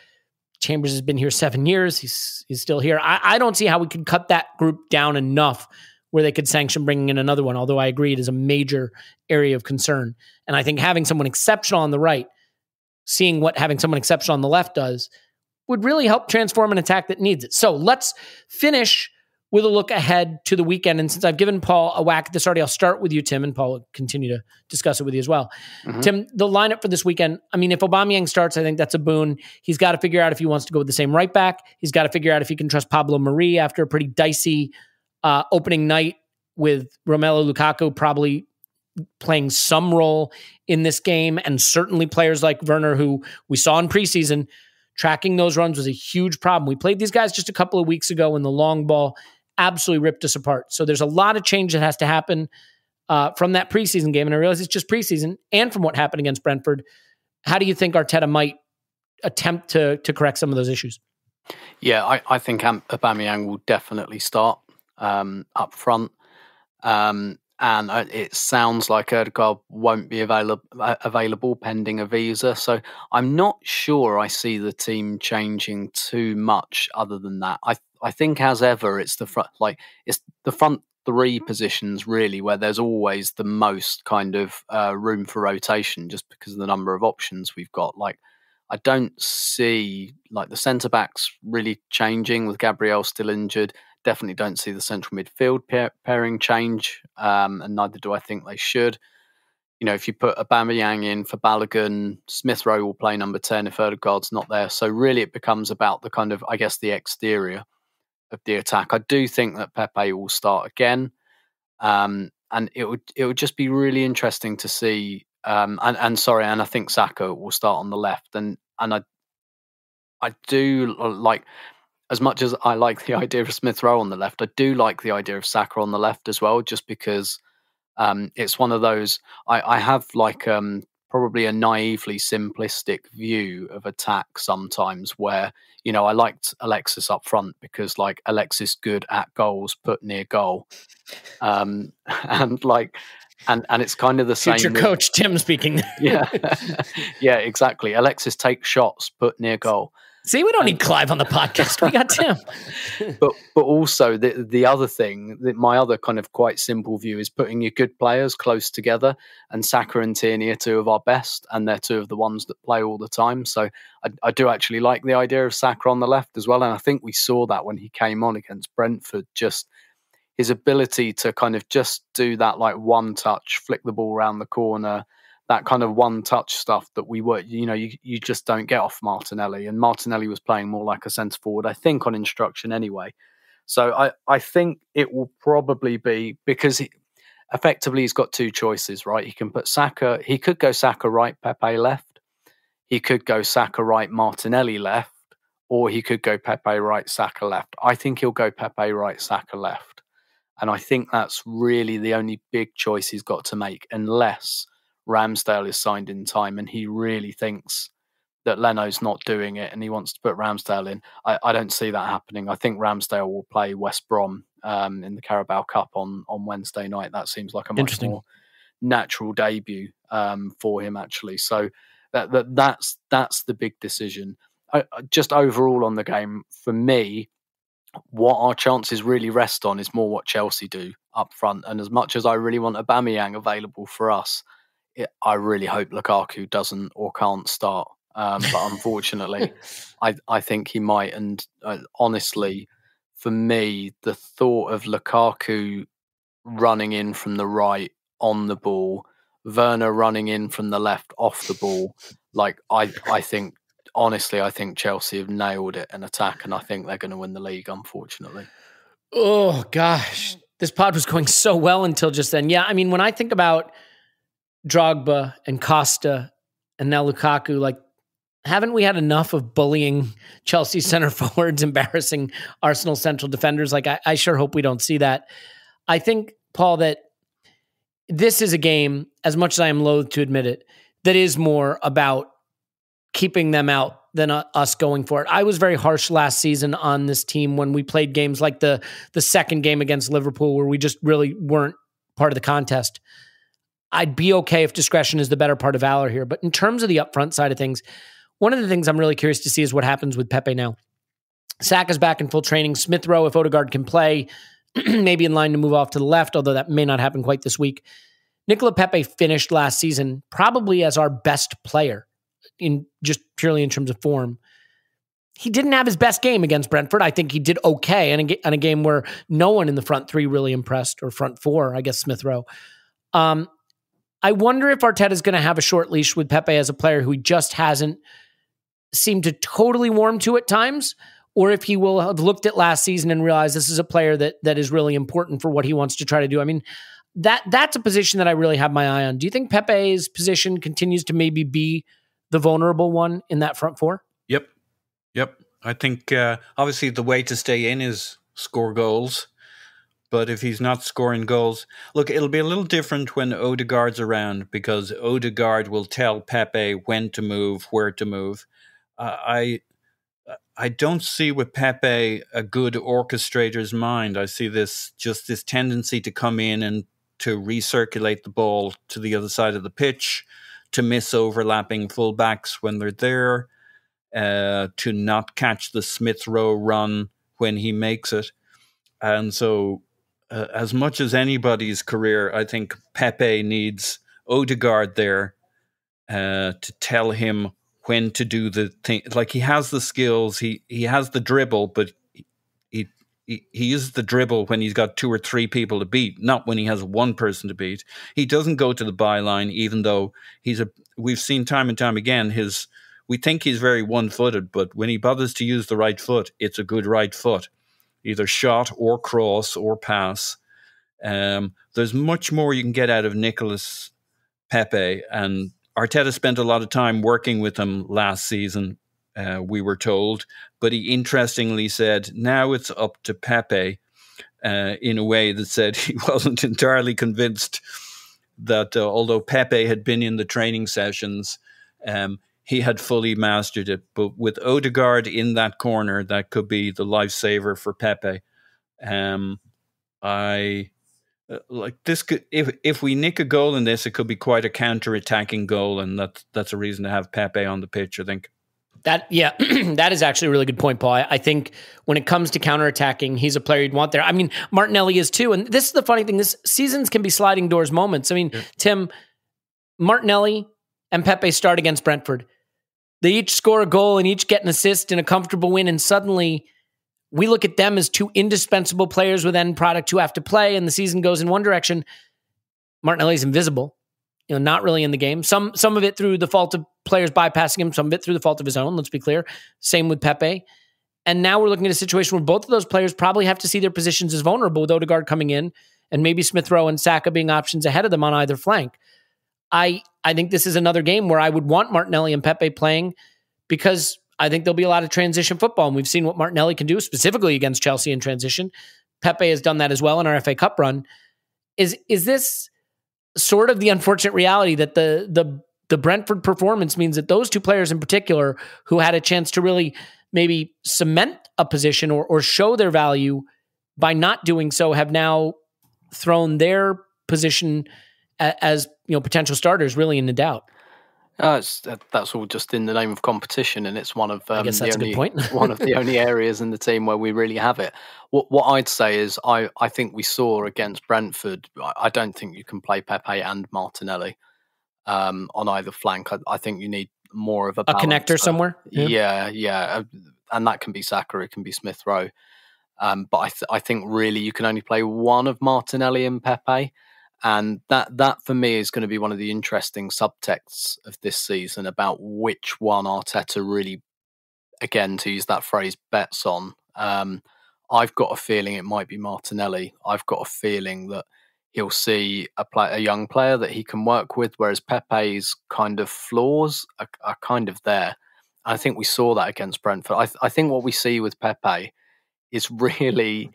B: Chambers has been here 7 years. He's still here. I don't see how we could cut that group down enough where they could sanction bringing in another one, although I agree it is a major area of concern. And I think having someone exceptional on the right, seeing what having someone exceptional on the left does, would really help transform an attack that needs it. So let's finish with a look ahead to the weekend. And since I've given Paul a whack at this already, I'll start with you, Tim, and Paul will continue to discuss it with you as well. Mm-hmm. Tim, the lineup for this weekend, I mean, if Aubameyang starts, I think that's a boon. He's got to figure out if he wants to go with the same right back. He's got to figure out if he can trust Pablo Mari after a pretty dicey opening night with Romelu Lukaku probably playing some role in this game, and certainly players like Werner, who we saw in preseason Tracking those runs was a huge problem. We played these guys just a couple of weeks ago when the long ball absolutely ripped us apart. So there's a lot of change that has to happen from that preseason game. And I realize it's just preseason, and from what happened against Brentford. How do you think Arteta might attempt to correct some of those issues?
C: Yeah, I think Aubameyang will definitely start up front. And it sounds like Ødegaard won't be available pending a visa. So I'm not sure I see the team changing too much other than that. I think, as ever, it's the front three positions really where there's always the most kind of room for rotation, just because of the number of options we've got. Like, I don't see like the centre backs really changing with Gabriel still injured. Definitely don't see the central midfield pairing change, and neither do I think they should. You know, if you put Aubameyang in for Balogun, Smith Rowe will play number 10 if Ødegaard's not there. So really it becomes about the kind of, I guess, the exterior of the attack. I do think that Pepe will start again, and it would just be really interesting to see. And I think Saka will start on the left, and I do like. As much as I like the idea of Smith Rowe on the left, I do like the idea of Saka on the left as well, just because it's one of those. I have like probably a naively simplistic view of attack sometimes, where, you know, I liked Alexis up front because like Alexis good at goals put near goal, and it's kind of the same.
B: Future coach Tim speaking.
C: Yeah, yeah, exactly. Alexis takes shots put near goal.
B: See, we don't need Clive on the podcast. We got Tim.
C: But also the other thing, my other kind of quite simple view is putting your good players close together. And Saka and Tierney are two of our best, and they're two of the ones that play all the time. So I do actually like the idea of Saka on the left as well. And I think we saw that when he came on against Brentford, just his ability to kind of just do that like one touch, flick the ball around the corner, that kind of one-touch stuff that we were, you know, you just don't get off Martinelli. And Martinelli was playing more like a centre-forward, I think, on instruction anyway. So I think it will probably be, because effectively he's got two choices, right? He can put Saka, he could go Saka right, Pepe left. He could go Saka right, Martinelli left. Or he could go Pepe right, Saka left. I think he'll go Pepe right, Saka left. And I think that's really the only big choice he's got to make, unless Ramsdale is signed in time and he really thinks that Leno's not doing it and he wants to put Ramsdale in. I don't see that happening. I think Ramsdale will play West Brom in the Carabao Cup on Wednesday night. That seems like a much more natural debut for him, actually. So that's the big decision. Just overall on the game, for me, what our chances really rest on is more what Chelsea do up front. And as much as I really want Aubameyang available for us, I really hope Lukaku doesn't or can't start. But unfortunately, I think he might. And honestly, for me, the thought of Lukaku running in from the right on the ball, Werner running in from the left off the ball, like I think, honestly, I think Chelsea have nailed it in attack, and I think they're going to win the league, unfortunately.
B: Oh, gosh. This pod was going so well until just then. Yeah, I mean, when I think about Drogba and Costa and now Lukaku, like, haven't we had enough of bullying Chelsea center forwards, embarrassing Arsenal central defenders? Like, I sure hope we don't see that. I think, Paul, that this is a game, as much as I am loath to admit it, that is more about keeping them out than us going for it. I was very harsh last season on this team when we played games like the second game against Liverpool, where we just really weren't part of the contest. I'd be okay if discretion is the better part of valor here. But in terms of the upfront side of things, one of the things I'm really curious to see is what happens with Pepe now. Saka's back in full training. Smith Rowe, if Ødegaard can play, maybe in line to move off to the left, although that may not happen quite this week. Nicola Pepe finished last season probably as our best player, in just purely in terms of form. He didn't have his best game against Brentford. I think he did okay in a game where no one in the front three really impressed, or front four, I guess Smith Rowe. I wonder if Arteta is going to have a short leash with Pepe as a player who he just hasn't seemed to totally warm to at times, or if he will have looked at last season and realized this is a player that is really important for what he wants to try to do. I mean, that's a position that I really have my eye on. Do you think Pepe's position continues to maybe be the vulnerable one in that front four?
D: Yep. Yep. I think obviously the way to stay in is score goals. But if he's not scoring goals, look, it'll be a little different when Odegaard's around, because Odegaard will tell Pepe when to move, where to move. I don't see with Pepe a good orchestrator's mind. I see this tendency to come in and to recirculate the ball to the other side of the pitch, to miss overlapping fullbacks when they're there, to not catch the Smith Rowe run when he makes it. And so as much as anybody's career, I think Pepe needs Odegaard there to tell him when to do the thing. Like, he has the skills, he has the dribble, but he uses the dribble when he's got 2 or 3 people to beat, not when he has one person to beat. He doesn't go to the byline, even though we've seen time and time again, we think he's very one-footed, but when he bothers to use the right foot, it's a good right foot, either shot or cross or pass. There's much more you can get out of Nicolas Pepe, and Arteta spent a lot of time working with him last season, we were told, but he interestingly said, now it's up to Pepe, in a way that said he wasn't entirely convinced that although Pepe had been in the training sessions, he had fully mastered it. But with Odegaard in that corner, that could be the lifesaver for Pepe. Like this could, if we nick a goal in this, it could be quite a counter-attacking goal, and that's a reason to have Pepe on the pitch, I think.
B: That is actually a really good point, Paul. I think when it comes to counterattacking, he's a player you'd want there. I mean, Martinelli is too, and this is the funny thing. This seasons can be sliding doors moments. I mean, yeah. Tim, Martinelli and Pepe start against Brentford. They each score a goal and each get an assist in a comfortable win, and suddenly we look at them as 2 indispensable players with end product who have to play, and the season goes in one direction. Martinelli's invisible, not really in the game. Some of it through the fault of players bypassing him, some of it through the fault of his own, let's be clear. Same with Pepe. And now we're looking at a situation where both of those players probably have to see their positions as vulnerable, with Odegaard coming in and maybe Smith Rowe and Saka being options ahead of them on either flank. I think this is another game where I would want Martinelli and Pepe playing, because I think there'll be a lot of transition football, and we've seen what Martinelli can do specifically against Chelsea in transition. Pepe has done that as well in our FA Cup run. Is this sort of the unfortunate reality that the Brentford performance means that those 2 players in particular, who had a chance to really maybe cement a position or show their value by not doing so, have now thrown their position as potential starters really into doubt?
C: That's all just in the name of competition, and it's one of
B: I guess that's a good point.
C: one of the only areas in the team where we really have it. What I'd say is I think we saw against Brentford, I don't think you can play Pepe and Martinelli on either flank. I think you need more of a
B: connector somewhere.
C: Yeah, and that can be Saka, it can be Smith Rowe. But I think really you can only play one of Martinelli and Pepe. And that for me is going to be one of the interesting subtexts of this season, about which one Arteta really, again, to use that phrase, bets on. I've got a feeling it might be Martinelli. I've got a feeling that he'll see a young player that he can work with, whereas Pepe's kind of flaws are kind of there. I think we saw that against Brentford. I think what we see with Pepe is really...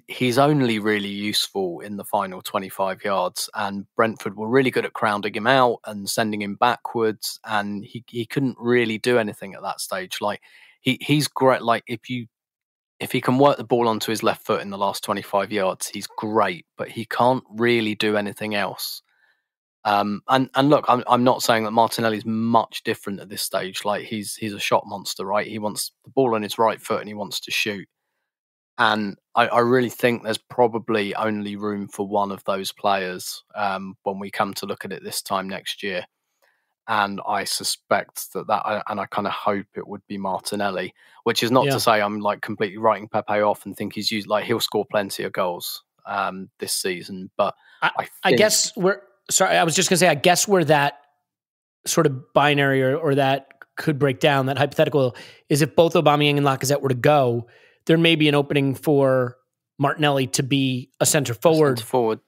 C: He's only really useful in the final 25 yards, and Brentford were really good at crowding him out and sending him backwards, and he couldn't really do anything at that stage. Like he's great. Like if he can work the ball onto his left foot in the last 25 yards, he's great, but he can't really do anything else. And look, I'm not saying that Martinelli's much different at this stage. Like he's a shot monster, right? He wants the ball on his right foot and he wants to shoot. And I really think there's probably only room for one of those players when we come to look at it this time next year. And I suspect that and I kind of hope it would be Martinelli, which is not to say I'm like completely writing Pepe off and think he'll score plenty of goals this season. But I guess
B: I was just going to say, I guess where that sort of binary or that could break down, that hypothetical, is if both Aubameyang and Lacazette were to go, there may be an opening for Martinelli to be a center forward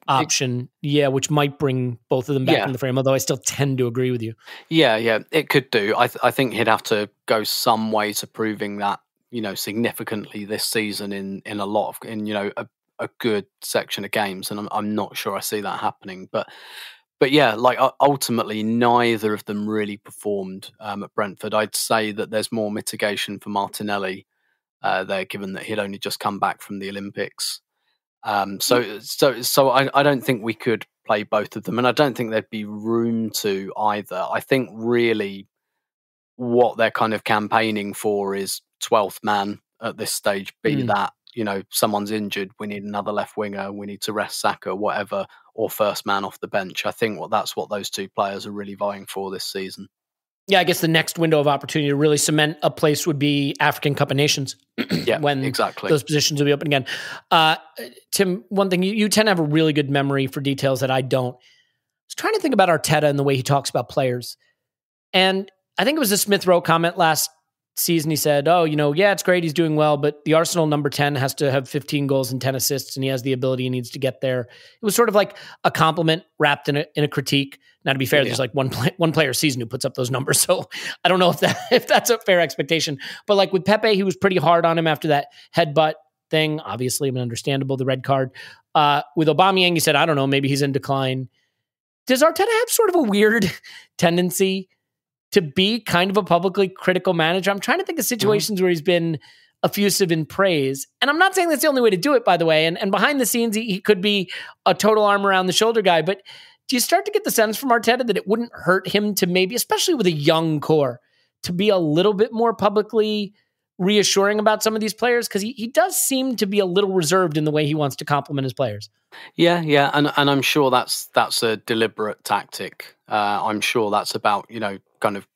B: option. Which might bring both of them back in the frame, although I still tend to agree with you.
C: Yeah, it could do. I think he'd have to go some way to proving that, significantly this season in a lot of, a good section of games. And I'm not sure I see that happening. But yeah, like ultimately neither of them really performed at Brentford. I'd say that there's more mitigation for Martinelli there, given that he'd only just come back from the Olympics. So I don't think we could play both of them, and I don't think there'd be room to either. I think really what they're kind of campaigning for is 12th man at this stage, be that, someone's injured, we need another left winger, we need to rest Saka, whatever, or first man off the bench. I think that's what those two players are really vying for this season.
B: Yeah, I guess the next window of opportunity to really cement a place would be African Cup of Nations. When
C: exactly
B: those positions will be open again. Tim, one thing, you tend to have a really good memory for details that I don't. I was trying to think about Arteta and the way he talks about players. And I think it was a Smith Rowe comment last season. He said, it's great, he's doing well, but the Arsenal number 10 has to have 15 goals and 10 assists, and he has the ability, he needs to get there. It was sort of like a compliment wrapped in a critique. Now, to be fair, there's like one player a season who puts up those numbers, so I don't know if that's a fair expectation. But like with Pepe, he was pretty hard on him after that headbutt thing. Obviously, understandable, the red card. With Aubameyang, he said, I don't know, maybe he's in decline. Does Arteta have sort of a weird tendency to be kind of a publicly critical manager? I'm trying to think of situations where he's been effusive in praise. And I'm not saying that's the only way to do it, by the way. And behind the scenes, he could be a total arm around the shoulder guy. But do you start to get the sense from Arteta that it wouldn't hurt him to maybe, especially with a young core, to be a little bit more publicly reassuring about some of these players? Because he does seem to be a little reserved in the way he wants to compliment his players.
C: Yeah. And I'm sure that's a deliberate tactic. I'm sure that's about, kind of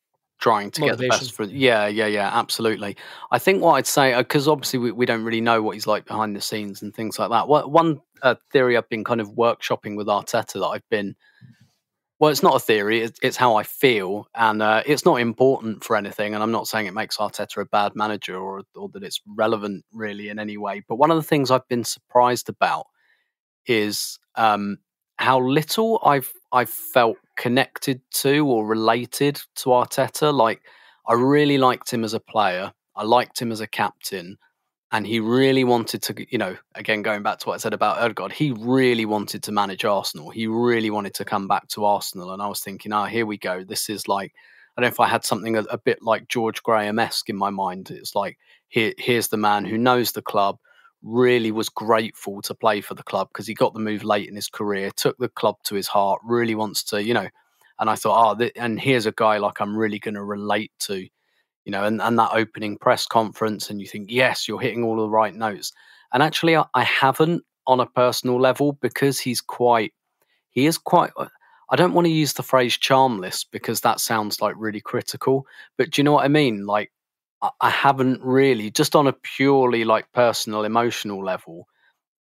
C: trying to
B: motivation.
C: Get the best for. Yeah, absolutely. I think what I'd say, because obviously we don't really know what he's like behind the scenes and things like that. One theory I've been kind of workshopping with Arteta that I've been, well, it's not a theory, it's how I feel, and it's not important for anything, and I'm not saying it makes Arteta a bad manager or that it's relevant really in any way, but one of the things I've been surprised about is how little I've felt connected to or related to Arteta. Like, I really liked him as a player, I liked him as a captain, and he really wanted to, again, going back to what I said about Ødegaard, he really wanted to manage Arsenal. He really wanted to come back to Arsenal. And I was thinking, here we go. This is like, I don't know if I had something a bit like George Graham-esque in my mind. It's like, here's the man who knows the club, really was grateful to play for the club because he got the move late in his career, took the club to his heart, really wants to, and I thought, and here's a guy like I'm really going to relate to. And that opening press conference, and you think, yes, you're hitting all the right notes. And actually, I haven't on a personal level because he is quite, I don't want to use the phrase charmless because that sounds like really critical, but do you know what I mean? Like, I haven't really, just on a purely like personal, emotional level,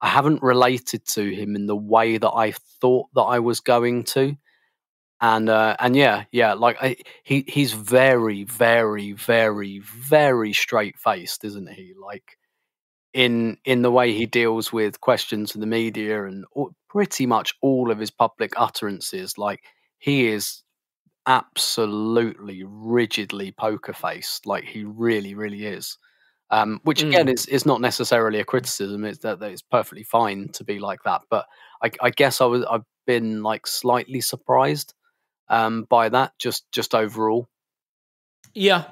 C: I haven't related to him in the way that I thought that I was going to. And yeah, like he's very, very, very, very straight-faced, isn't he? Like in the way he deals with questions from the media and pretty much all of his public utterances, like he is absolutely rigidly poker-faced. Like he really, really is. Which again is not necessarily a criticism. It's that it's perfectly fine to be like that. But I guess I've been like slightly surprised by that, just overall.
B: Yeah.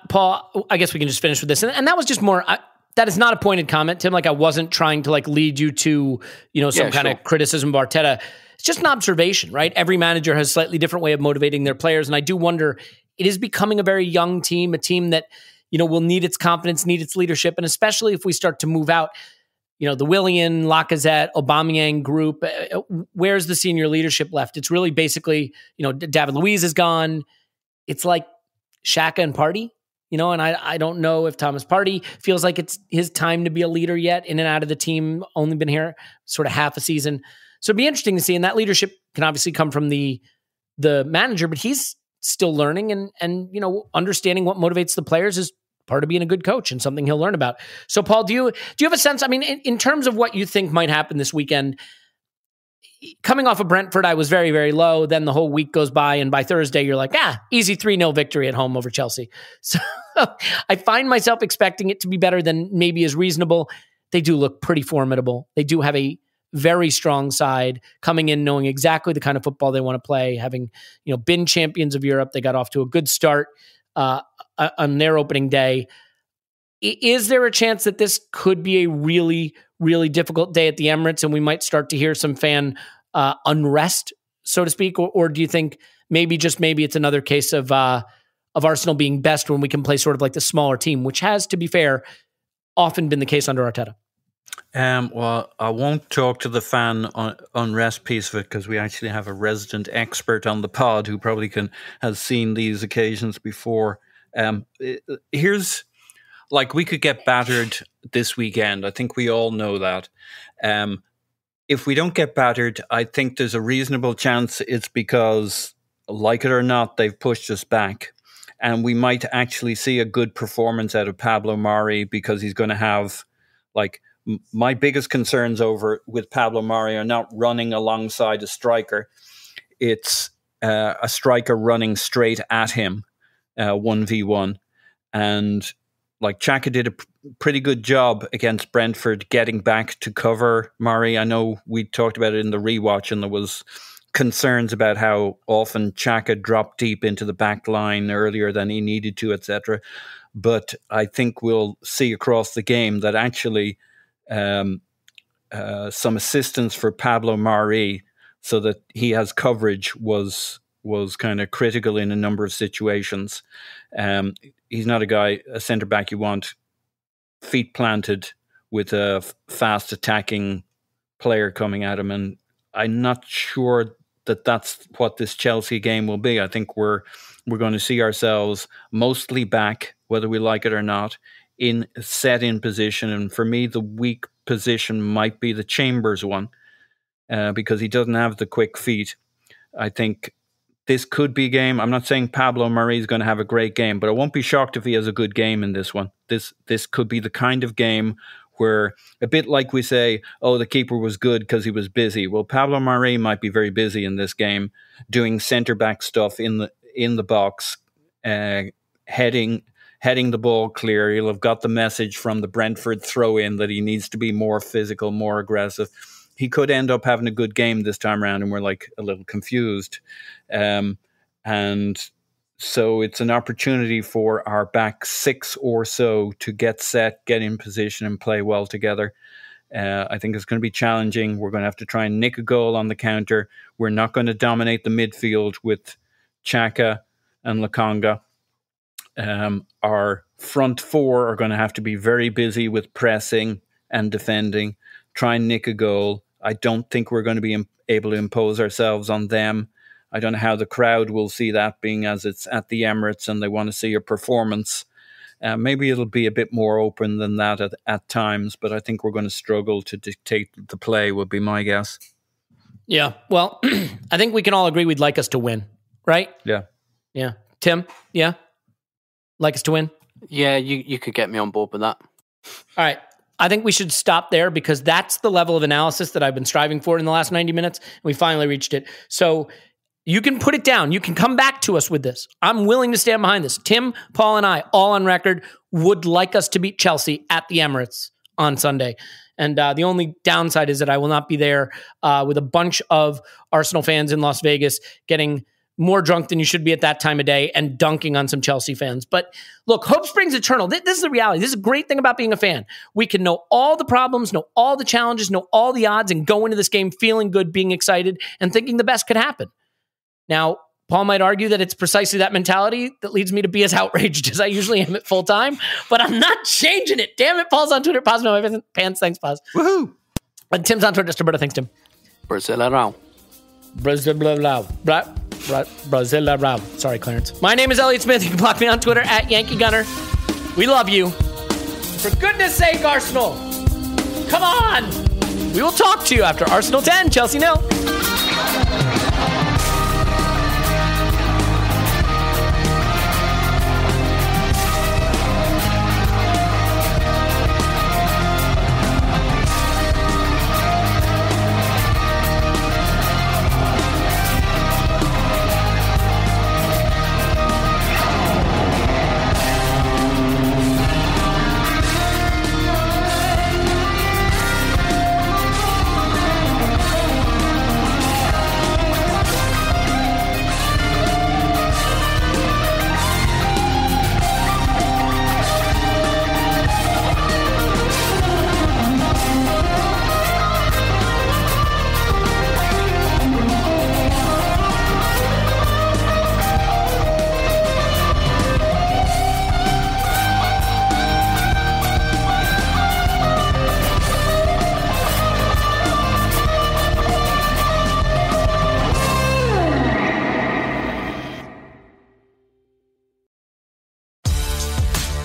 B: Paul, I guess we can just finish with this. And that was just more, that is not a pointed comment, Tim. Like I wasn't trying to like lead you to, some kind of criticism of Arteta. It's just an observation, right? Every manager has a slightly different way of motivating their players. And I do wonder, it is becoming a very young team, a team that, will need its confidence, need its leadership. And especially if we start to move out, the Willian, Lacazette, Aubameyang group, where's the senior leadership left? It's really basically, David Luiz is gone. It's like Xhaka and Partey, and I don't know if Thomas Partey feels like it's his time to be a leader yet, in and out of the team, only been here sort of half a season. So it'd be interesting to see. And that leadership can obviously come from the manager, but he's still learning and understanding what motivates the players is part of being a good coach and something he'll learn about. So, Paul, do you have a sense? I mean, in terms of what you think might happen this weekend, coming off of Brentford, I was very, very low. Then the whole week goes by, and by Thursday, you're like, easy 3-0 victory at home over Chelsea. So I find myself expecting it to be better than maybe is reasonable. They do look pretty formidable. They do have a very strong side coming in, knowing exactly the kind of football they want to play, having been champions of Europe. They got off to a good start on their opening day. Is there a chance that this could be a really, really difficult day at the Emirates and we might start to hear some fan unrest, so to speak? Or do you think maybe it's another case of Arsenal being best when we can play sort of like the smaller team, which has, to be fair, often been the case under Arteta?
D: Well, I won't talk to the fan unrest piece of it because we actually have a resident expert on the pod who probably has seen these occasions before. Here's, like, we could get battered this weekend. I think we all know that. If we don't get battered, I think there's a reasonable chance it's because, like it or not, they've pushed us back. And we might actually see a good performance out of Pablo Mari because he's going to have, like, my biggest concerns with Pablo Mari are not running alongside a striker. It's a striker running straight at him, 1v1. And like Xhaka did a pretty good job against Brentford getting back to cover Mari. I know we talked about it in the rewatch and there was concerns about how often Xhaka dropped deep into the back line earlier than he needed to, etc. But I think we'll see across the game that actually some assistance for Pablo Mari so that he has coverage was kind of critical in a number of situations. He's not a centre-back you want feet planted with a fast attacking player coming at him. And I'm not sure that that's what this Chelsea game will be. I think we're going to see ourselves mostly back, whether we like it or not, in position. And for me, the weak position might be the Chambers one because he doesn't have the quick feet. I think this could be a game. I'm not saying Pablo Mari is going to have a great game, but I won't be shocked if he has a good game in this one. This could be the kind of game where, a bit like we say, oh, the keeper was good because he was busy. Well, Pablo Mari might be very busy in this game, doing centre-back stuff in the box, heading the ball clear. He'll have got the message from the Brentford throw-in that he needs to be more physical, more aggressive. He could end up having a good game this time around, and we're like a little confused. And so it's an opportunity for our back six or so to get set, get in position, and play well together. I think it's going to be challenging. We're going to have to try and nick a goal on the counter. We're not going to dominate the midfield with Xhaka and Lokonga. Our front four are going to have to be very busy with pressing and defending, try and nick a goal. I don't think we're going to be able to impose ourselves on them. I don't know how the crowd will see that, being as it's at the Emirates and they want to see a performance. Maybe it'll be a bit more open than that at times, but I think we're going to struggle to dictate the play, would be my guess.
B: Yeah, well, I think we can all agree we'd like us to win, right?
D: Yeah.
B: Yeah. Tim, yeah? Like us to win?
C: Yeah, you could get me on board with that.
B: All right. I think we should stop there because that's the level of analysis that I've been striving for in the last 90 minutes. And we finally reached it. So you can put it down. You can come back to us with this. I'm willing to stand behind this. Tim, Paul, and I, all on record, would like us to beat Chelsea at the Emirates on Sunday. And the only downside is that I will not be there with a bunch of Arsenal fans in Las Vegas getting more drunk than you should be at that time of day and dunking on some Chelsea fans. But look, hope springs eternal. This is the reality. This is a great thing about being a fan. We can know all the problems, know all the challenges, know all the odds, and go into this game feeling good, being excited, and thinking the best could happen. Now, Paul might argue that it's precisely that mentality that leads me to be as outraged as I usually am at full time, but I'm not changing it. Damn it. Paul's on Twitter. Paz, no, my pants. Thanks, Paz.
D: Woohoo!
B: And Tim's on Twitter. Just Roberto. Thanks, Tim.
C: Brasileirão.
B: Brasileirão. Sorry, Clarence. My name is Elliot Smith. You can block me on Twitter at Yankee Gunner. We love you. For goodness sake, Arsenal. Come on. We will talk to you after Arsenal 10, Chelsea 0.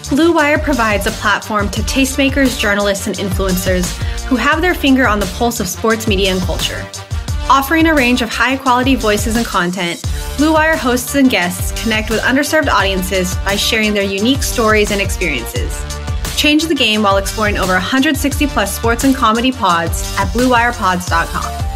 E: Blue Wire provides a platform to tastemakers, journalists, and influencers who have their finger on the pulse of sports media and culture. Offering a range of high-quality voices and content, Blue Wire hosts and guests connect with underserved audiences by sharing their unique stories and experiences. Change the game while exploring over 160 plus sports and comedy pods at BlueWirePods.com.